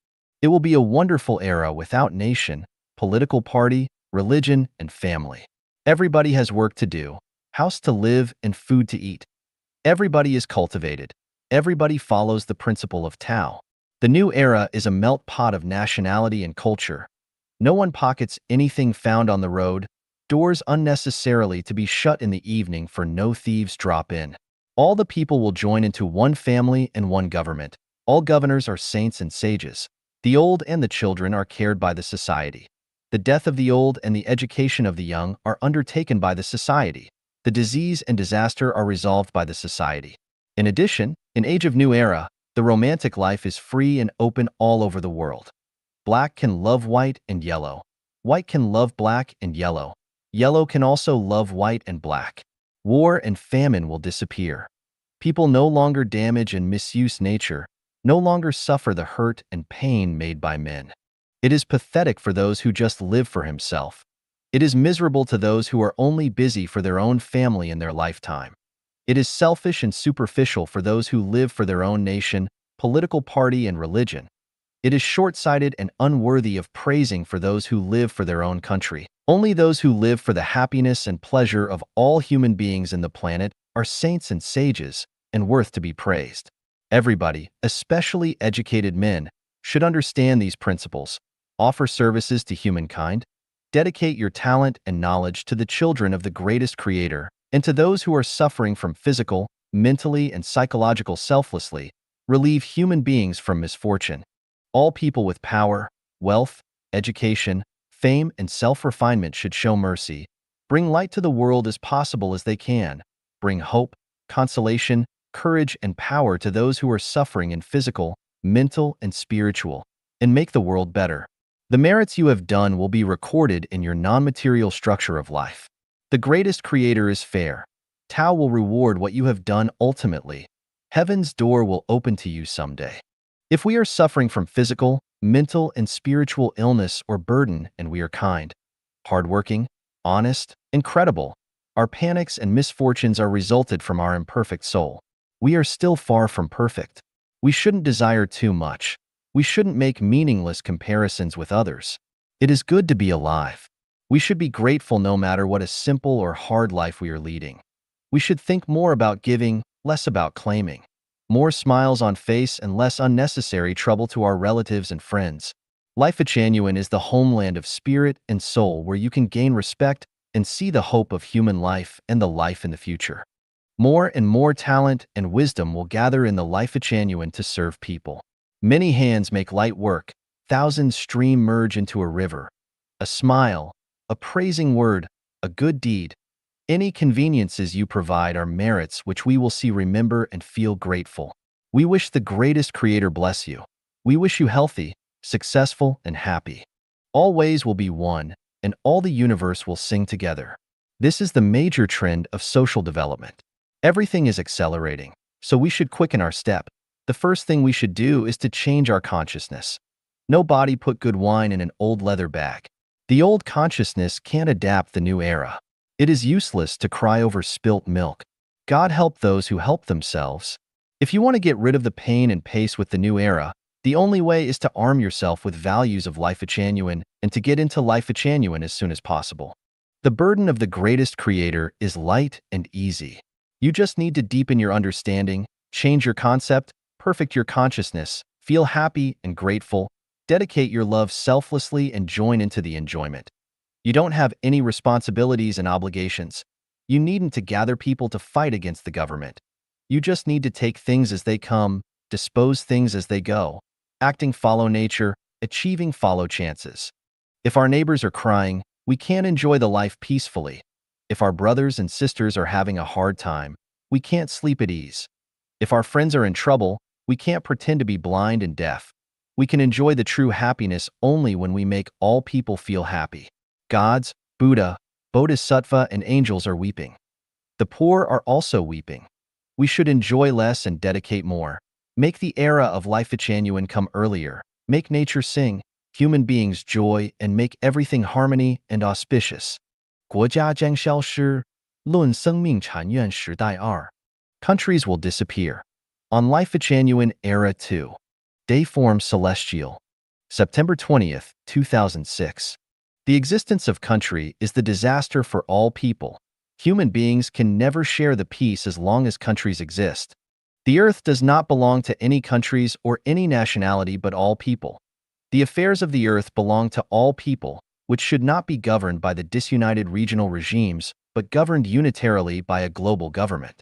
It will be a wonderful era without nation, political party, religion, and family. Everybody has work to do, house to live, and food to eat. Everybody is cultivated. Everybody follows the principle of Tao. The new era is a melt pot of nationality and culture. No one pockets anything found on the road, doors unnecessarily to be shut in the evening for no thieves drop in. All the people will join into one family and one government. All governors are saints and sages. The old and the children are cared by the society. The death of the old and the education of the young are undertaken by the society. The disease and disaster are resolved by the society. In addition, in Age of New Era, the romantic life is free and open all over the world. Black can love white and yellow. White can love black and yellow. Yellow can also love white and black. War and famine will disappear. People no longer damage and misuse nature, no longer suffer the hurt and pain made by men. It is pathetic for those who just live for himself. It is miserable to those who are only busy for their own family in their lifetime. It is selfish and superficial for those who live for their own nation, political party, and religion. It is short-sighted and unworthy of praising for those who live for their own country. Only those who live for the happiness and pleasure of all human beings in the planet are saints and sages and worth to be praised. Everybody, especially educated men, should understand these principles, offer services to humankind, dedicate your talent and knowledge to the children of the greatest creator, and to those who are suffering from physical, mentally, and psychological selflessly, relieve human beings from misfortune. All people with power, wealth, education, fame, and self-refinement should show mercy, bring light to the world as possible as they can, bring hope, consolation, courage, and power to those who are suffering in physical, mental, and spiritual, and make the world better. The merits you have done will be recorded in your non-material structure of life. The greatest creator is fair. Tao will reward what you have done ultimately. Heaven's door will open to you someday. If we are suffering from physical, mental, and spiritual illness or burden and we are kind, hardworking, honest, and credible, our panics and misfortunes are resulted from our imperfect soul. We are still far from perfect. We shouldn't desire too much. We shouldn't make meaningless comparisons with others. It is good to be alive. We should be grateful no matter what a simple or hard life we are leading. We should think more about giving, less about claiming. More smiles on face and less unnecessary trouble to our relatives and friends. Lifechanyuan is the homeland of spirit and soul where you can gain respect and see the hope of human life and the life in the future. More and more talent and wisdom will gather in the Lifechanyuan to serve people. Many hands make light work, thousands stream merge into a river. A smile, a praising word, a good deed. Any conveniences you provide are merits which we will see, remember, and feel grateful. We wish the greatest creator bless you. We wish you healthy, successful, and happy. All ways will be one, and all the universe will sing together. This is the major trend of social development. Everything is accelerating, so we should quicken our step. The first thing we should do is to change our consciousness. Nobody put good wine in an old leather bag. The old consciousness can't adapt the new era. It is useless to cry over spilt milk. God help those who help themselves. If you want to get rid of the pain and pace with the new era, the only way is to arm yourself with values of Lifechanyuan and to get into Lifechanyuan as soon as possible. The burden of the greatest creator is light and easy. You just need to deepen your understanding, change your concept, perfect your consciousness, feel happy and grateful, dedicate your love selflessly, and join into the enjoyment. You don't have any responsibilities and obligations. You needn't to gather people to fight against the government. You just need to take things as they come, dispose things as they go. Acting follow nature, achieving follow chances. If our neighbors are crying, we can't enjoy the life peacefully. If our brothers and sisters are having a hard time, we can't sleep at ease. If our friends are in trouble, we can't pretend to be blind and deaf. We can enjoy the true happiness only when we make all people feel happy. Gods, Buddha, Bodhisattva, and angels are weeping. The poor are also weeping. We should enjoy less and dedicate more. Make the era of Lifechanyuan come earlier. Make nature sing, human beings joy, and make everything harmony and auspicious. 国家将消失，论生命产愿时代二. Countries will disappear. On Lifechanyuan Era 2. Dayform Celestial. September 20th, 2006. The existence of country is the disaster for all people. Human beings can never share the peace as long as countries exist. The earth does not belong to any countries or any nationality but all people. The affairs of the earth belong to all people, which should not be governed by the disunited regional regimes, but governed unitarily by a global government.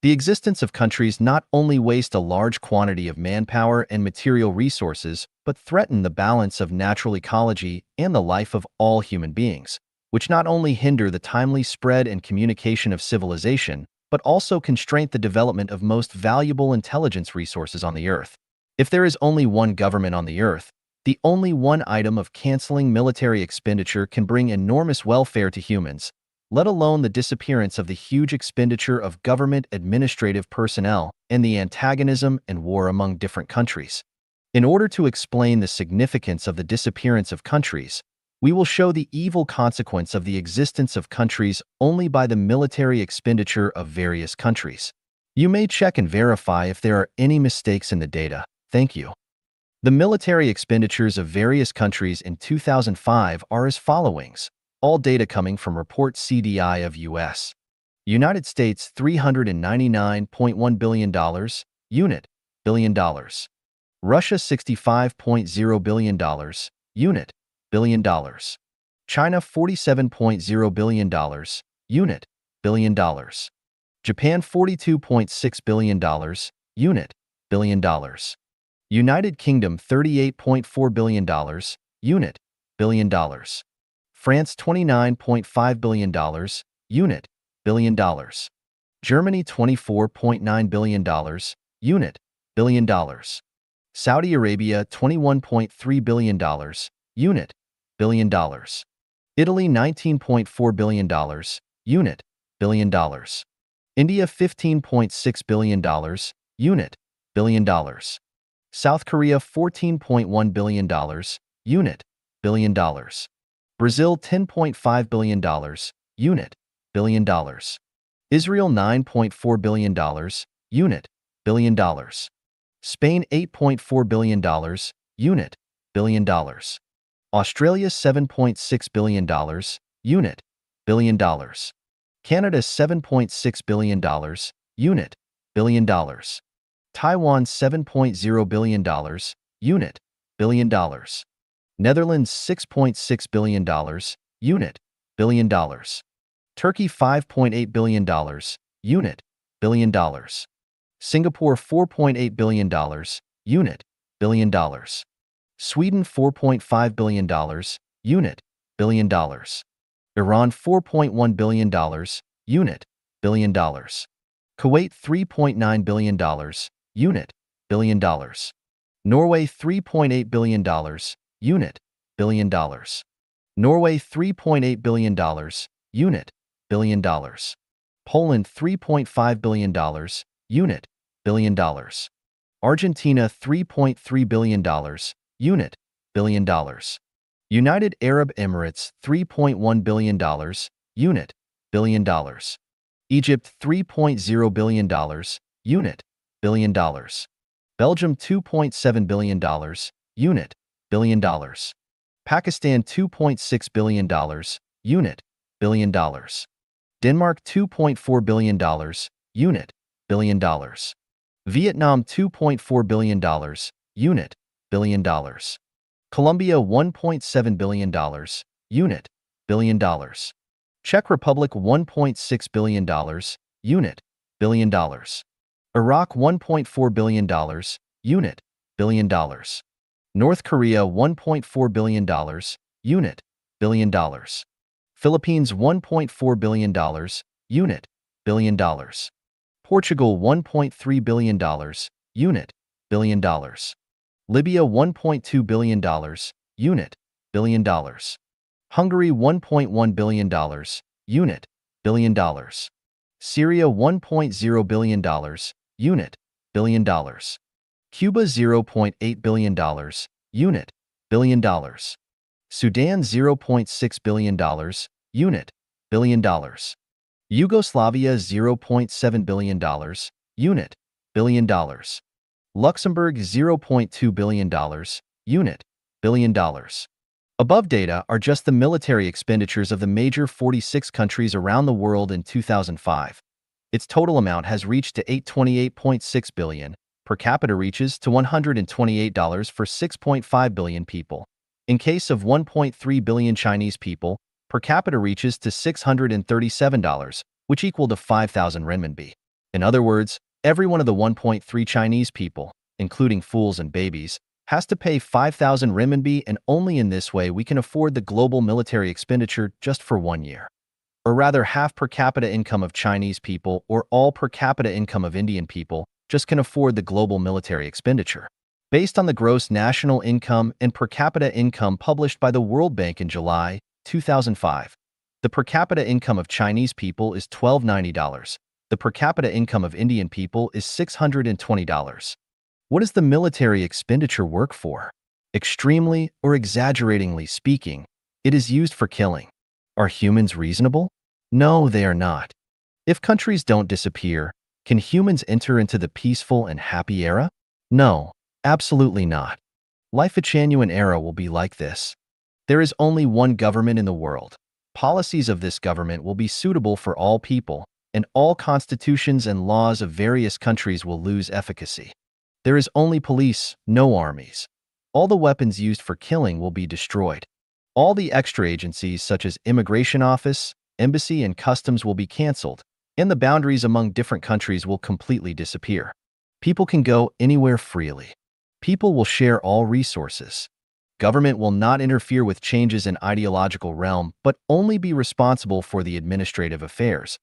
The existence of countries not only waste a large quantity of manpower and material resources, but threaten the balance of natural ecology and the life of all human beings, which not only hinder the timely spread and communication of civilization, but also constrain the development of most valuable intelligence resources on the earth. If there is only one government on the earth, the only one item of canceling military expenditure can bring enormous welfare to humans, let alone the disappearance of the huge expenditure of government administrative personnel and the antagonism and war among different countries. In order to explain the significance of the disappearance of countries, we will show the evil consequence of the existence of countries only by the military expenditure of various countries. You may check and verify if there are any mistakes in the data. Thank you. The military expenditures of various countries in 2005 are as followings. All data coming from Report CDI of U.S. United States $399.1 billion, unit, billion dollars. Russia $65.0 billion, unit, billion dollars. China $47.0 billion, unit, billion dollars. Japan $42.6 billion, unit, billion dollars. United Kingdom $38.4 billion, unit, billion dollars. France $29.5 billion, unit, billion dollars. Germany $24.9 billion, unit, billion dollars. Saudi Arabia $21.3 billion, unit, billion dollars. Italy $19.4 billion, unit, billion dollars. India $15.6 billion, unit, billion dollars. South Korea $14.1 billion, unit, billion dollars. Brazil $10.5 billion, unit, billion dollars. Israel $9.4 billion, unit, billion dollars. Spain $8.4 billion, unit, billion dollars. Australia $7.6 billion, unit, billion dollars. Canada $7.6 billion, unit, billion dollars. Taiwan $7.0 billion, unit, billion dollars. Netherlands $6.6 billion, unit, billion dollars. Turkey $5.8 billion, unit, billion dollars. Singapore $4.8 billion, unit, billion dollars. Sweden $4.5 billion, unit, billion dollars. Iran $4.1 billion, unit, billion dollars. Kuwait $3.9 billion, unit, billion dollars. Norway $3.8 billion, unit, billion dollars. Norway $3.8 billion, unit, billion dollars. Poland $3.5 billion, unit, billion dollars. Argentina $3.3 billion, unit, billion dollars. United Arab Emirates $3.1 billion, unit, billion dollars. Egypt $3.0 billion, unit, billion dollars. Belgium $2.7 billion, unit, billion dollars. Pakistan $2.6 billion, unit, billion dollars. Denmark $2.4 billion, unit, billion dollars. Vietnam $2.4 billion, unit, billion dollars. Colombia $1.7 billion, unit, billion dollars. Czech Republic $1.6 billion, unit, billion dollars. Iraq $1.4 billion, unit, billion dollars. North Korea $1.4 billion, unit, billion dollars. Philippines $1.4 billion, unit, billion dollars. Portugal $1.3 billion, unit, billion dollars. Libya $1.2 billion, unit, billion dollars. Hungary $1.1 billion, unit, billion dollars. Syria $1.0 billion, unit, billion dollars. Cuba $0.8 billion, unit, billion dollars. Sudan $0.6 billion, unit, billion dollars. Yugoslavia $0.7 billion, unit, billion dollars. Luxembourg $0.2 billion, unit, billion dollars. Above data are just the military expenditures of the major 46 countries around the world in 2005. Its total amount has reached to $828.6 billion, per capita reaches to $128 for 6.5 billion people. In case of 1.3 billion Chinese people, per capita reaches to $637, which equal to 5,000 renminbi. In other words, every one of the 1.3 Chinese people, including fools and babies, has to pay 5,000 renminbi, and only in this way we can afford the global military expenditure just for 1 year. Or rather, half per capita income of Chinese people or all per capita income of Indian people just can afford the global military expenditure. Based on the gross national income and per capita income published by the World Bank in July 2005, the per capita income of Chinese people is $1,290. The per capita income of Indian people is $620. What does the military expenditure work for? Extremely or exaggeratingly speaking, it is used for killing. Are humans reasonable? No, they are not. If countries don't disappear, can humans enter into the peaceful and happy era? No, absolutely not. Lifechanyuan era will be like this. There is only one government in the world. Policies of this government will be suitable for all people, and all constitutions and laws of various countries will lose efficacy. There is only police, no armies. All the weapons used for killing will be destroyed. All the extra agencies such as immigration office, embassy, and customs will be cancelled, and the boundaries among different countries will completely disappear. People can go anywhere freely. People will share all resources. Government will not interfere with changes in ideological realm, but only be responsible for the administrative affairs.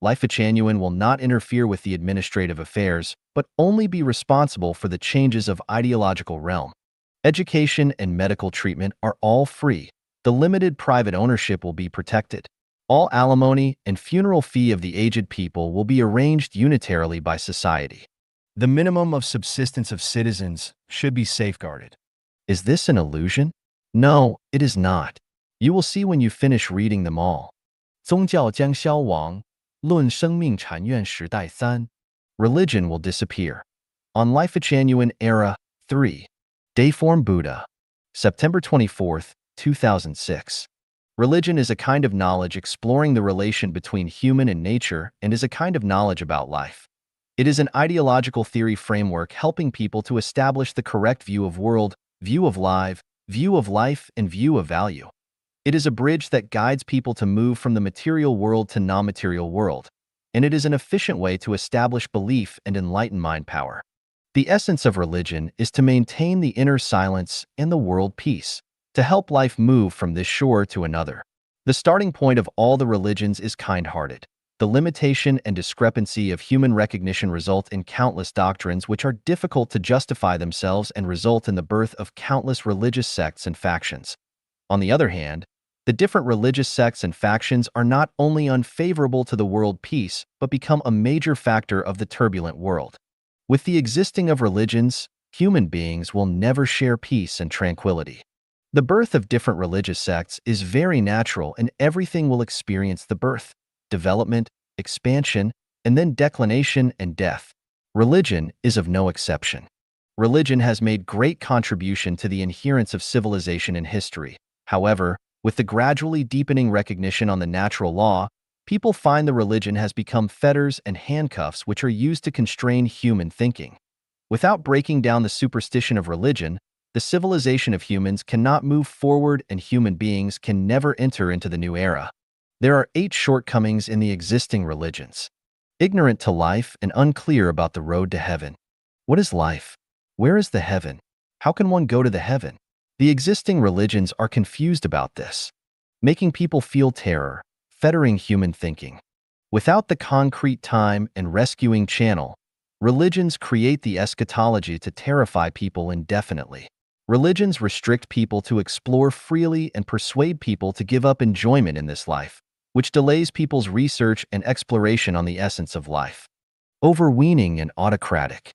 Lifechanyuan will not interfere with the administrative affairs, but only be responsible for the changes of ideological realm. Education and medical treatment are all free. The limited private ownership will be protected. All alimony and funeral fee of the aged people will be arranged unitarily by society. The minimum of subsistence of citizens should be safeguarded. Is this an illusion? No, it is not. You will see when you finish reading them all. 宗教将消亡，论生命禅院时代3. Religion will disappear. On Lifechanyuan Era 3. Dayform Buddha. September 24, 2006. Religion is a kind of knowledge exploring the relation between human and nature and is a kind of knowledge about life. It is an ideological theory framework helping people to establish the correct view of world, view of life, and view of value. It is a bridge that guides people to move from the material world to non-material world, and it is an efficient way to establish belief and enlighten mind power. The essence of religion is to maintain the inner silence and the world peace, to help life move from this shore to another. The starting point of all the religions is kind-hearted. The limitation and discrepancy of human recognition result in countless doctrines which are difficult to justify themselves and result in the birth of countless religious sects and factions. On the other hand, the different religious sects and factions are not only unfavorable to the world peace, but become a major factor of the turbulent world. With the existing of religions, human beings will never share peace and tranquility. The birth of different religious sects is very natural, and everything will experience the birth, development, expansion, and then declination and death. Religion is of no exception. Religion has made great contribution to the inherence of civilization in history. However, with the gradually deepening recognition on the natural law, people find the religion has become fetters and handcuffs which are used to constrain human thinking. Without breaking down the superstition of religion, the civilization of humans cannot move forward, and human beings can never enter into the new era. There are 8 shortcomings in the existing religions. ignorant to life and unclear about the road to heaven. What is life? Where is the heaven? How can one go to the heaven? The existing religions are confused about this, making people feel terror, fettering human thinking. Without the concrete time and rescuing channel, religions create the eschatology to terrify people indefinitely. Religions restrict people to explore freely and persuade people to give up enjoyment in this life, which delays people's research and exploration on the essence of life. Overweening and autocratic.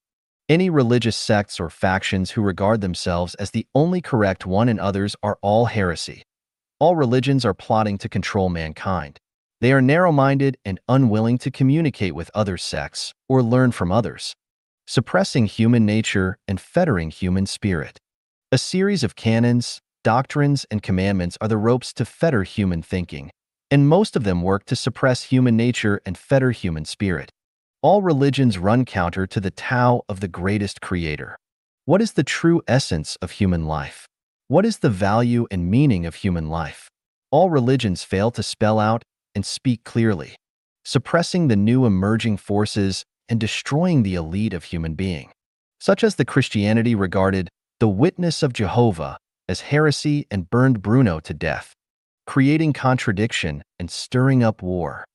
Any religious sects or factions who regard themselves as the only correct one and others are all heresy. All religions are plotting to control mankind. They are narrow-minded and unwilling to communicate with other sects or learn from others, suppressing human nature and fettering human spirit. A series of canons, doctrines, and commandments are the ropes to fetter human thinking, and most of them work to suppress human nature and fetter human spirit. All religions run counter to the Tao of the greatest creator. What is the true essence of human life? What is the value and meaning of human life? All religions fail to spell out and speak clearly, suppressing the new emerging forces and destroying the elite of human being. Such as the Christianity regarded the Witness of Jehovah as heresy and burned Bruno to death, creating contradiction and stirring up war.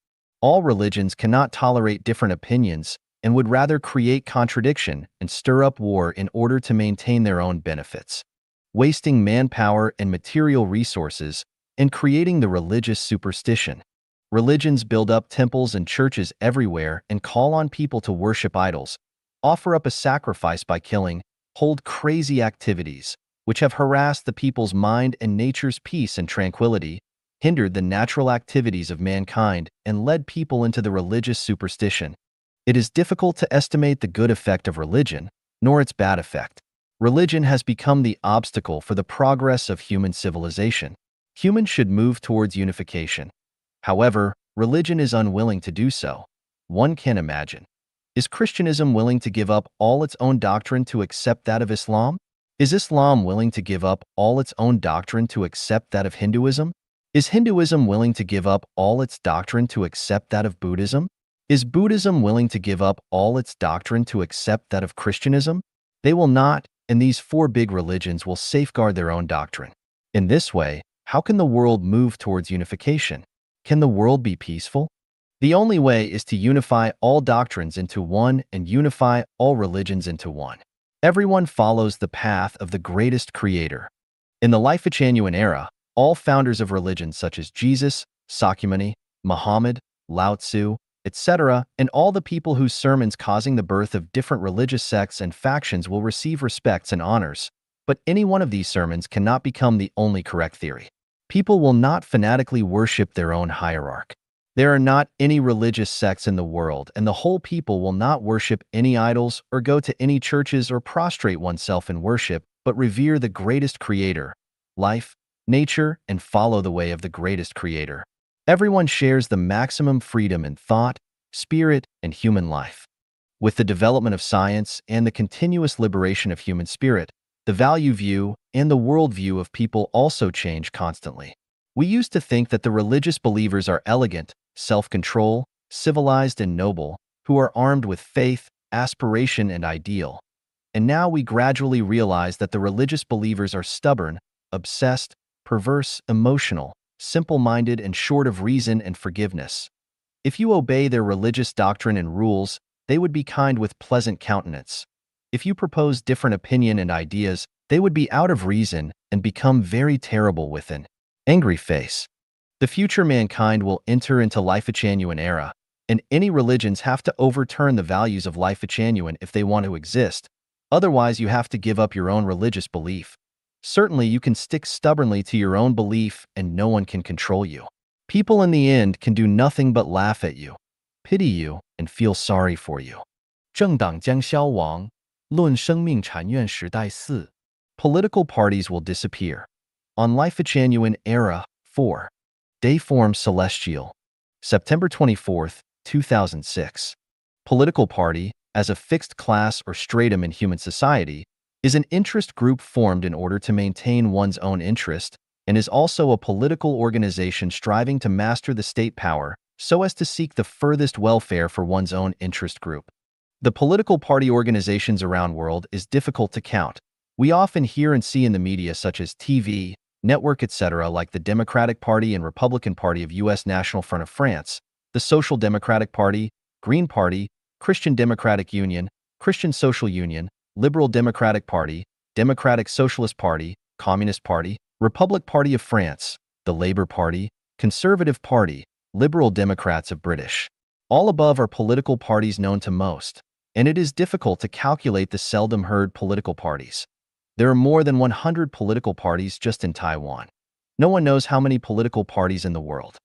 All religions cannot tolerate different opinions and would rather create contradiction and stir up war in order to maintain their own benefits, wasting manpower and material resources and creating the religious superstition. Religions build up temples and churches everywhere and call on people to worship idols, offer up a sacrifice by killing, hold crazy activities, which have harassed the people's mind and nature's peace and tranquility, hindered the natural activities of mankind, and led people into the religious superstition. It is difficult to estimate the good effect of religion, nor its bad effect. Religion has become the obstacle for the progress of human civilization. Humans should move towards unification. However, religion is unwilling to do so. One can imagine. Is Christianism willing to give up all its own doctrine to accept that of Islam? Is Islam willing to give up all its own doctrine to accept that of Hinduism? Is Hinduism willing to give up all its doctrine to accept that of Buddhism? Is Buddhism willing to give up all its doctrine to accept that of Christianism? They will not, and these four big religions will safeguard their own doctrine. In this way, how can the world move towards unification? Can the world be peaceful? The only way is to unify all doctrines into one and unify all religions into one. Everyone follows the path of the greatest creator. In the Lifechanyuan era, all founders of religions such as Jesus, Sakyamuni, Muhammad, Lao Tzu, etc., and all the people whose sermons causing the birth of different religious sects and factions will receive respects and honors, but any one of these sermons cannot become the only correct theory. People will not fanatically worship their own hierarch. There are not any religious sects in the world, and the whole people will not worship any idols or go to any churches or prostrate oneself in worship, but revere the greatest creator, life, nature, and follow the way of the greatest creator. Everyone shares the maximum freedom in thought, spirit, and human life. With the development of science and the continuous liberation of human spirit, the value view and the worldview of people also change constantly. We used to think that the religious believers are elegant, self-control, civilized and noble, who are armed with faith, aspiration, and ideal. And now we gradually realize that the religious believers are stubborn, obsessed, perverse, emotional, simple-minded, and short of reason and forgiveness. If you obey their religious doctrine and rules, they would be kind with pleasant countenance. If you propose different opinion and ideas, they would be out of reason and become very terrible with an angry face. The future mankind will enter into Lifechanyuan era, and any religions have to overturn the values of Lifechanyuan if they want to exist. Otherwise, you have to give up your own religious belief. Certainly, you can stick stubbornly to your own belief and no one can control you. People in the end can do nothing but laugh at you, pity you, and feel sorry for you. 政党将消亡，论生命禅院时代4. Political parties will disappear. On Lifechanyuan era 4. Day form celestial. September 24th, 2006. Political party, as a fixed class or stratum in human society, is an interest group formed in order to maintain one's own interest and is also a political organization striving to master the state power so as to seek the furthest welfare for one's own interest group. The political party organizations around world is difficult to count. We often hear and see in the media such as TV, network, etc., like the Democratic Party and Republican Party of U.S. National Front of France, the Social Democratic Party, Green Party, Christian Democratic Union, Christian Social Union, Liberal Democratic Party, Democratic Socialist Party, Communist Party, Republic Party of France, the Labour Party, Conservative Party, Liberal Democrats of British. All above are political parties known to most, and it is difficult to calculate the seldom heard political parties. There are more than 100 political parties just in Taiwan. No one knows how many political parties in the world.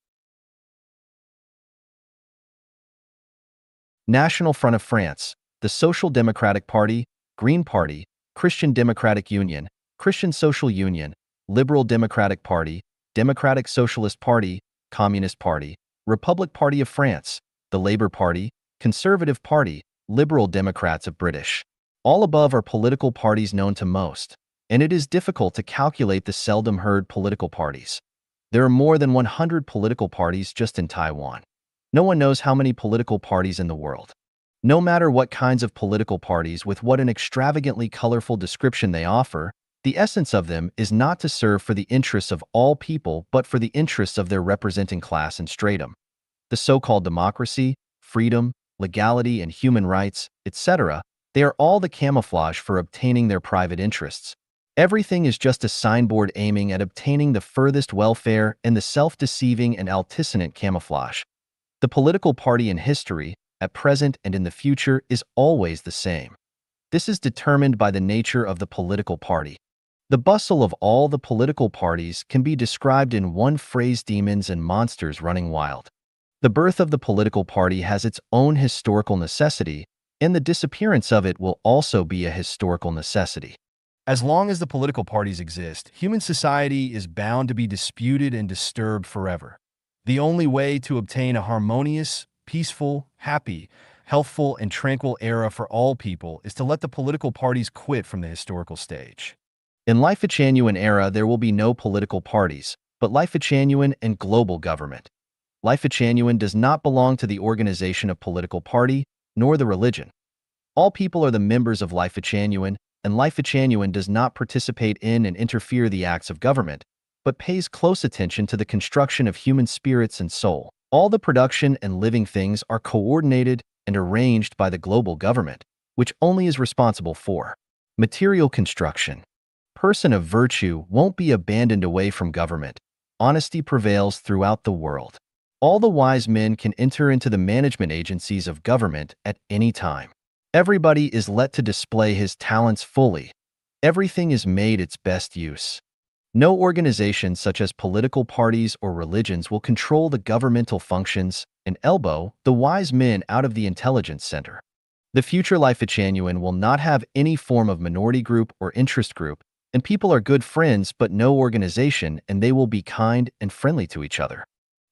National Front of France, the Social Democratic Party, Green Party, Christian Democratic Union, Christian Social Union, Liberal Democratic Party, Democratic Socialist Party, Communist Party, Republic Party of France, the Labour Party, Conservative Party, Liberal Democrats of British. All above are political parties known to most, and it is difficult to calculate the seldom heard political parties. There are more than 100 political parties just in Taiwan. No one knows how many political parties in the world. No matter what kinds of political parties with what an extravagantly colorful description they offer, the essence of them is not to serve for the interests of all people but for the interests of their representing class and stratum. The so-called democracy, freedom, legality, and human rights, etc., they are all the camouflage for obtaining their private interests. Everything is just a signboard aiming at obtaining the furthest welfare and the self-deceiving and altisonant camouflage. The political party in history, at present and in the future, is always the same. This is determined by the nature of the political party. The bustle of all the political parties can be described in one phrase: demons and monsters running wild. The birth of the political party has its own historical necessity, and the disappearance of it will also be a historical necessity. As long as the political parties exist, human society is bound to be disputed and disturbed forever. The only way to obtain a harmonious, peaceful, happy, healthful, and tranquil era for all people is to let the political parties quit from the historical stage. In Lifechanyuan era, there will be no political parties, but Lifechanyuan and global government. Lifechanyuan does not belong to the organization of political party, nor the religion. All people are the members of Lifechanyuan, and Lifechanyuan does not participate in and interfere the acts of government, but pays close attention to the construction of human spirits and soul. All the production and living things are coordinated and arranged by the global government, which only is responsible for material construction. Person of virtue won't be abandoned away from government. Honesty prevails throughout the world. All the wise men can enter into the management agencies of government at any time. Everybody is let to display his talents fully. Everything is made its best use. No organization such as political parties or religions will control the governmental functions and elbow the wise men out of the intelligence center. The future Lifechanyuan will not have any form of minority group or interest group, and people are good friends but no organization, and they will be kind and friendly to each other.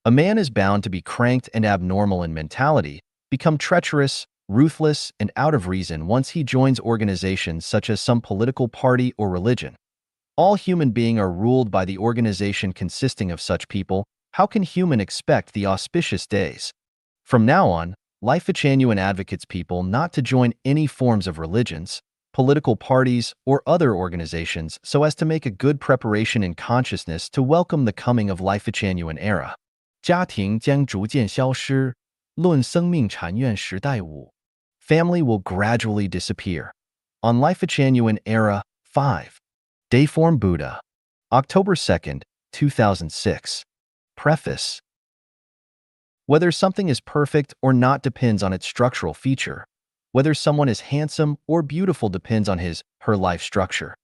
A man is bound to be cranked and abnormal in mentality, become treacherous, ruthless, and out of reason once he joins organizations such as some political party or religion. All human beings are ruled by the organization consisting of such people. How can human expect the auspicious days? From now on, Lifechanyuan advocates people not to join any forms of religions, political parties, or other organizations so as to make a good preparation in consciousness to welcome the coming of Lifechanyuan era. 家庭将逐渐消失，论生命禅院时代5. Family will gradually disappear. On Lifechanyuan era 5. Dayform Buddha. October 2nd, 2006. Preface. Whether something is perfect or not depends on its structural feature. Whether someone is handsome or beautiful depends on her life structure.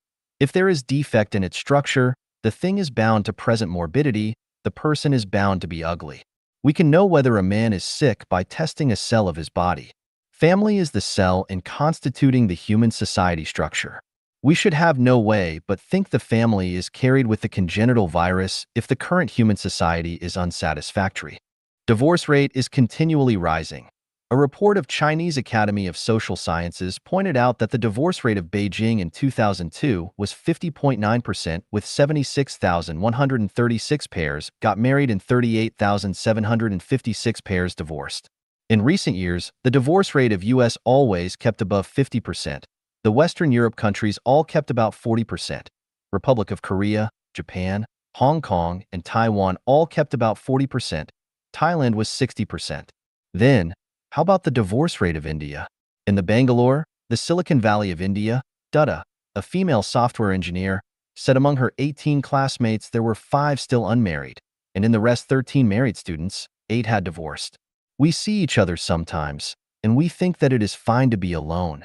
If there is defect in its structure, the thing is bound to present morbidity, the person is bound to be ugly. We can know whether a man is sick by testing a cell of his body. Family is the cell in constituting the human society structure. We should have no way but think the family is carried with the congenital virus if the current human society is unsatisfactory. Divorce rate is continually rising. A report of Chinese Academy of Social Sciences pointed out that the divorce rate of Beijing in 2002 was 50.9%, with 76,136 pairs got married and 38,756 pairs divorced. In recent years, the divorce rate of U.S. always kept above 50%. The Western Europe countries all kept about 40%. Republic of Korea, Japan, Hong Kong, and Taiwan all kept about 40%. Thailand was 60%. Then, how about the divorce rate of India? In the Bangalore, the Silicon Valley of India, Dutta, a female software engineer, said among her 18 classmates there were 5 still unmarried, and in the rest 13 married students, 8 had divorced. We see each other sometimes, and we think that it is fine to be alone.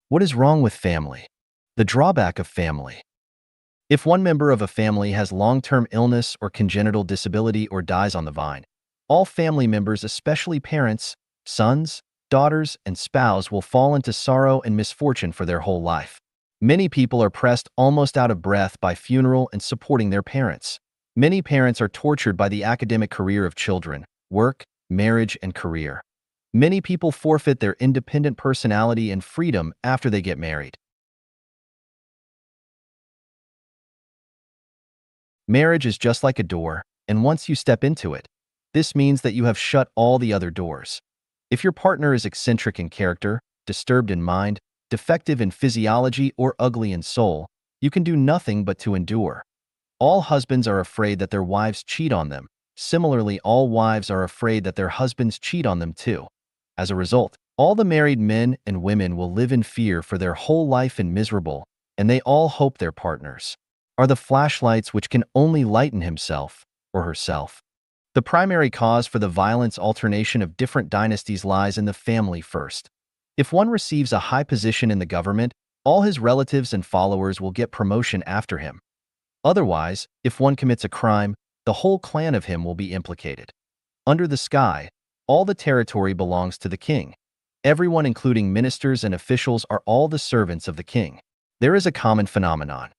What is wrong with family? The drawback of family. If one member of a family has long-term illness or congenital disability or dies on the vine, all family members, especially parents, sons, daughters, and spouse, will fall into sorrow and misfortune for their whole life. Many people are pressed almost out of breath by funeral and supporting their parents. Many parents are tortured by the academic career of children, work, marriage, and career. Many people forfeit their independent personality and freedom after they get married. Marriage is just like a door, and once you step into it, this means that you have shut all the other doors. If your partner is eccentric in character, disturbed in mind, defective in physiology, or ugly in soul, you can do nothing but to endure. All husbands are afraid that their wives cheat on them. Similarly, all wives are afraid that their husbands cheat on them too. As a result, all the married men and women will live in fear for their whole life and miserable, and they all hope their partners are the flashlights which can only lighten himself or herself. The primary cause for the violence alternation of different dynasties lies in the family first. If one receives a high position in the government, all his relatives and followers will get promotion after him. Otherwise, if one commits a crime, the whole clan of him will be implicated. Under the sky, all the territory belongs to the king. Everyone, including ministers and officials, are all the servants of the king. There is a common phenomenon.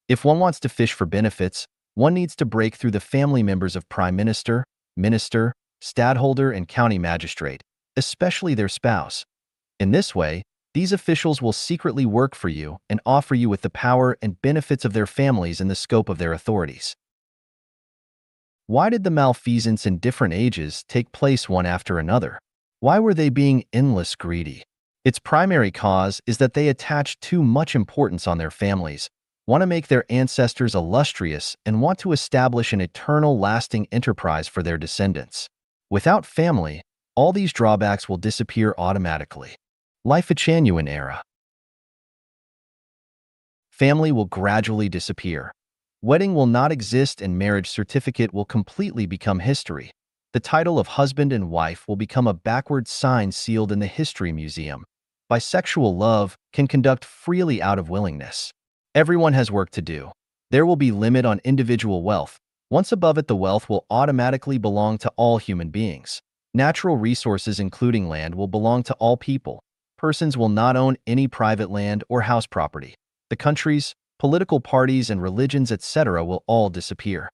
If one wants to fish for benefits, one needs to break through the family members of prime minister, minister, stadtholder, and county magistrate, especially their spouse. In this way, these officials will secretly work for you and offer you with the power and benefits of their families in the scope of their authorities. Why did the malfeasance in different ages take place one after another? Why were they being endless greedy? Its primary cause is that they attach too much importance on their families, want to make their ancestors illustrious, and want to establish an eternal lasting enterprise for their descendants. Without family, all these drawbacks will disappear automatically. Lifechanyuan era. Family will gradually disappear. Wedding will not exist and marriage certificate will completely become history. The title of husband and wife will become a backward sign sealed in the history museum. Bisexual love can conduct freely out of willingness. Everyone has work to do. There will be limit on individual wealth. Once above it, the wealth will automatically belong to all human beings. Natural resources, including land, will belong to all people. Persons will not own any private land or house property. The countries, political parties, and religions, etc. will all disappear.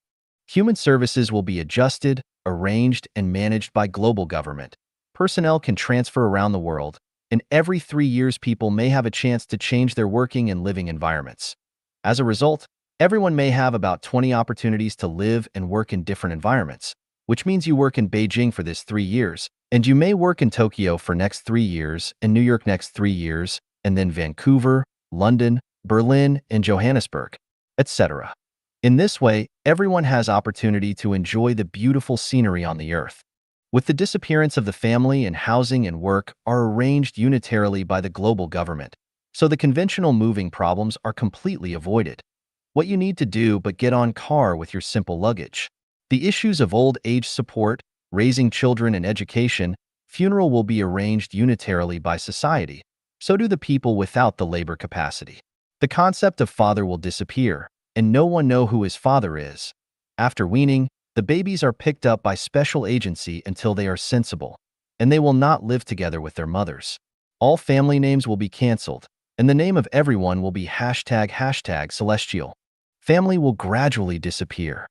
Human services will be adjusted, arranged, and managed by global government. Personnel can transfer around the world, and every 3 years people may have a chance to change their working and living environments. As a result, everyone may have about 20 opportunities to live and work in different environments, which means you work in Beijing for this 3 years, and you may work in Tokyo for next 3 years, and New York next 3 years, and then Vancouver, London, Berlin, and Johannesburg, etc. In this way, everyone has opportunity to enjoy the beautiful scenery on the earth. With the disappearance of the family, and housing and work are arranged unitarily by the global government, so the conventional moving problems are completely avoided. What you need to do but get on car with your simple luggage. The issues of old age support, raising children, and education, funeral will be arranged unitarily by society. So do the people without the labor capacity. The concept of father will disappear, and no one know who his father is. After weaning, the babies are picked up by special agency until they are sensible, and they will not live together with their mothers. All family names will be cancelled, and the name of everyone will be ## celestial. Family will gradually disappear.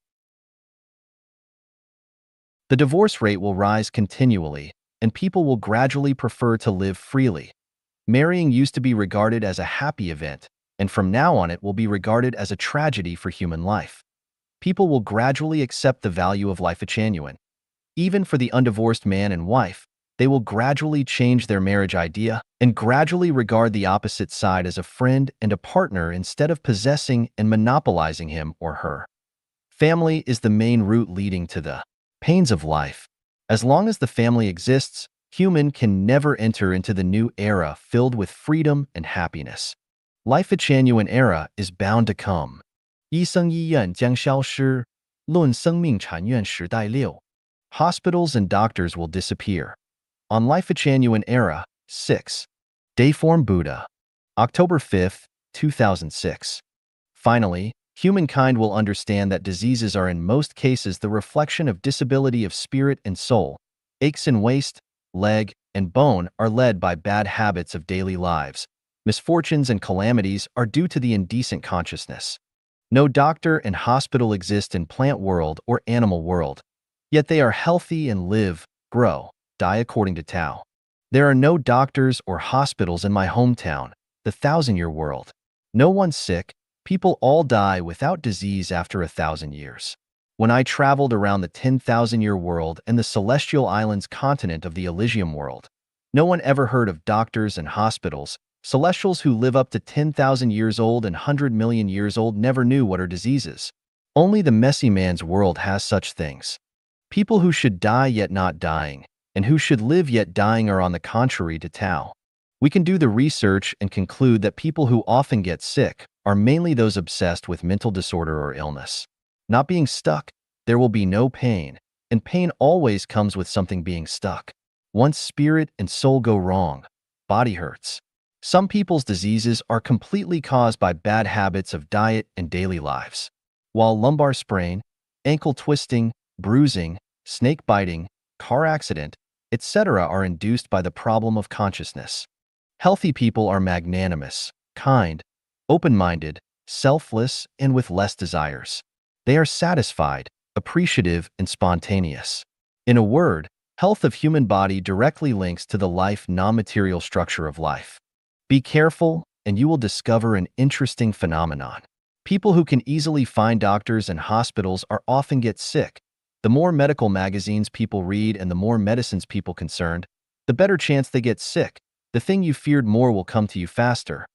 The divorce rate will rise continually, and people will gradually prefer to live freely. Marrying used to be regarded as a happy event, and from now on it will be regarded as a tragedy for human life. People will gradually accept the value of Lifechanyuan. Even for the undivorced man and wife, they will gradually change their marriage idea and gradually regard the opposite side as a friend and a partner instead of possessing and monopolizing him or her. Family is the main route leading to the pains of life. As long as the family exists, human can never enter into the new era filled with freedom and happiness. Lifechanyuan era is bound to come. 医生医院将消失，论生命产院时代6. Hospitals and doctors will disappear. On Lifechanyuan era 6. Dayform Buddha. October 5, 2006. Finally, humankind will understand that diseases are in most cases the reflection of disability of spirit and soul. Aches in waist, leg, and bone are led by bad habits of daily lives. Misfortunes and calamities are due to the indecent consciousness. No doctor and hospital exist in plant world or animal world, yet they are healthy and live, grow, die according to Tao. There are no doctors or hospitals in my hometown, the 1,000-year world. No one's sick, people all die without disease after 1,000 years. When I traveled around the 10,000-year world and the celestial islands continent of the Elysium world, no one ever heard of doctors and hospitals. Celestials who live up to 10,000 years old and 100 million years old never knew what are diseases. Only the messy man's world has such things. People who should die yet not dying, and who should live yet dying are on the contrary to Tao. We can do the research and conclude that people who often get sick are mainly those obsessed with mental disorder or illness. Not being stuck, there will be no pain, and pain always comes with something being stuck. Once spirit and soul go wrong, body hurts. Some people's diseases are completely caused by bad habits of diet and daily lives, while lumbar sprain, ankle twisting, bruising, snake biting, car accident, etc. are induced by the problem of consciousness. Healthy people are magnanimous, kind, open-minded, selfless, and with less desires. They are satisfied, appreciative, and spontaneous. In a word, health of human body directly links to the life non-material structure of life. Be careful, and you will discover an interesting phenomenon. People who can easily find doctors and hospitals are often get sick. The more medical magazines people read and the more medicines people concerned, the better chance they get sick. The thing you feared more will come to you faster.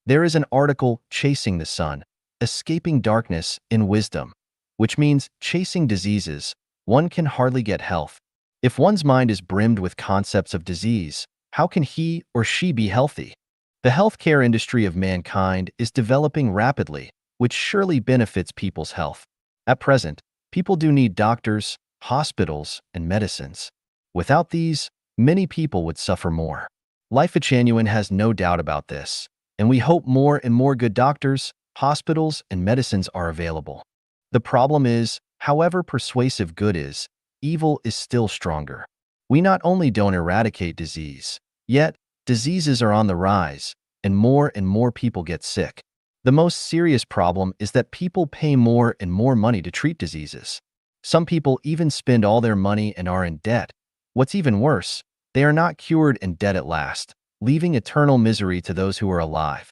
There is an article, Chasing the Sun, Escaping Darkness in Wisdom, which means chasing diseases. One can hardly get health. If one's mind is brimmed with concepts of disease, how can he or she be healthy? The healthcare industry of mankind is developing rapidly, which surely benefits people's health. At present, people do need doctors, hospitals, and medicines. Without these, many people would suffer more. Lifechanyuan has no doubt about this, and we hope more and more good doctors, hospitals, and medicines are available. The problem is, however persuasive good is, evil is still stronger. We not only don't eradicate disease, yet diseases are on the rise, and more people get sick. The most serious problem is that people pay more and more money to treat diseases. Some people even spend all their money and are in debt. What's even worse, they are not cured and dead at last, leaving eternal misery to those who are alive.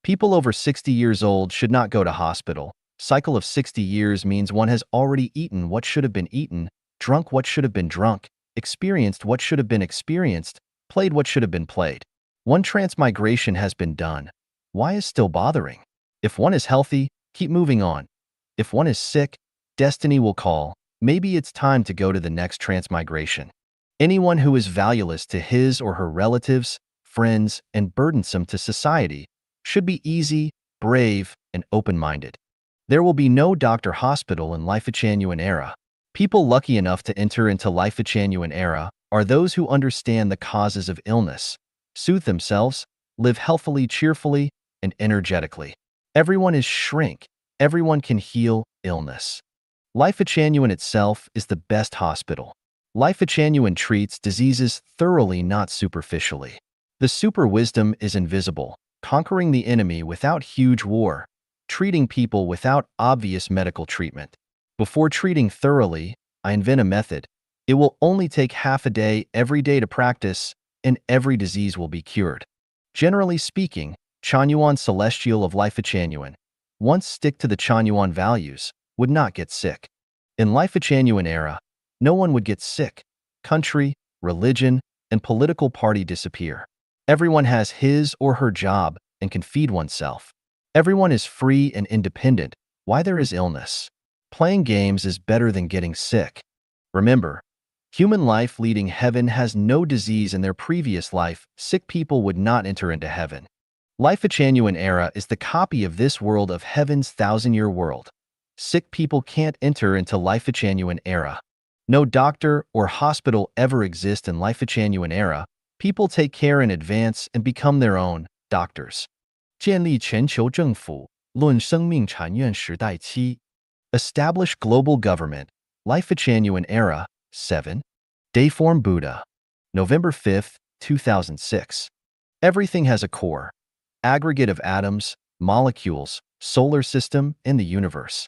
People over 60 years old should not go to hospital. Cycle of 60 years means one has already eaten what should have been eaten, drunk what should have been drunk, experienced what should have been experienced, played what should have been played. One transmigration has been done. Why is still bothering? If one is healthy, keep moving on. If one is sick, destiny will call. Maybe it's time to go to the next transmigration. Anyone who is valueless to his or her relatives, friends, and burdensome to society should be easy, brave, and open-minded. There will be no doctor hospital in Lifechanyuan era. People lucky enough to enter into Lifechanyuan era are those who understand the causes of illness, soothe themselves, live healthily, cheerfully, and energetically. Everyone is shrink. Everyone can heal illness. Lifechanyuan itself is the best hospital. Lifechanyuan treats diseases thoroughly, not superficially. The super wisdom is invisible, conquering the enemy without huge war, treating people without obvious medical treatment. Before treating thoroughly, I invent a method. It will only take half a day every day to practice, and every disease will be cured. Generally speaking, Chanyuan Celestial of Lifechanyuan, once stick to the Chanyuan values, would not get sick. In Lifechanyuan era, no one would get sick. Country, religion, and political party disappear. Everyone has his or her job and can feed oneself. Everyone is free and independent. Why there is illness? Playing games is better than getting sick. Remember, human life leading heaven has no disease in their previous life. Sick people would not enter into heaven. Lifechanyuan era is the copy of this world of heaven's thousand-year world. Sick people can't enter into Lifechanyuan era. No doctor or hospital ever exist in Lifechanyuan era. People take care in advance and become their own doctors. 建立全球政府，论生命产业时代期 Establish global government, Lifechanyuan era, 7. Dayform Buddha, November 5, 2006. Everything has a core, aggregate of atoms, molecules, solar system, and the universe.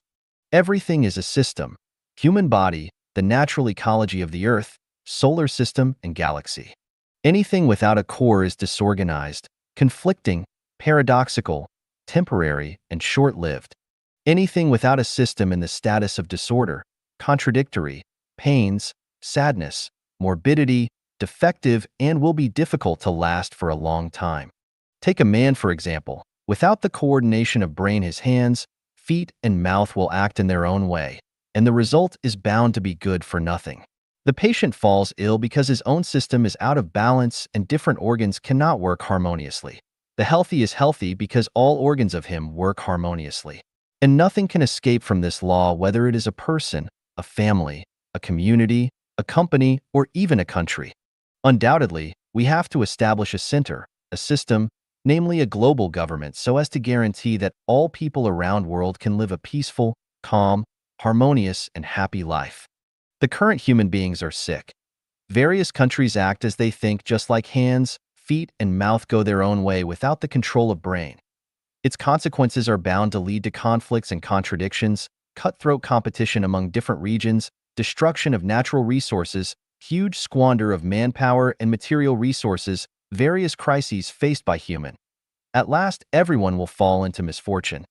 Everything is a system, human body, the natural ecology of the Earth, solar system, and galaxy. Anything without a core is disorganized, conflicting, paradoxical, temporary, and short-lived. Anything without a system in the status of disorder, contradictory, pains, sadness, morbidity, defective, and will be difficult to last for a long time. Take a man, for example. Without the coordination of brain, his hands, feet, and mouth will act in their own way, and the result is bound to be good for nothing. The patient falls ill because his own system is out of balance and different organs cannot work harmoniously. The healthy is healthy because all organs of him work harmoniously. And nothing can escape from this law, whether it is a person, a family, a community, a company, or even a country. Undoubtedly, we have to establish a center, a system, namely a global government, so as to guarantee that all people around the world can live a peaceful, calm, harmonious, and happy life. The current human beings are sick. Various countries act as they think, just like hands, feet, and mouth go their own way without the control of brain. Its consequences are bound to lead to conflicts and contradictions, cutthroat competition among different regions, destruction of natural resources, huge squander of manpower and material resources, various crises faced by human. At last, everyone will fall into misfortune.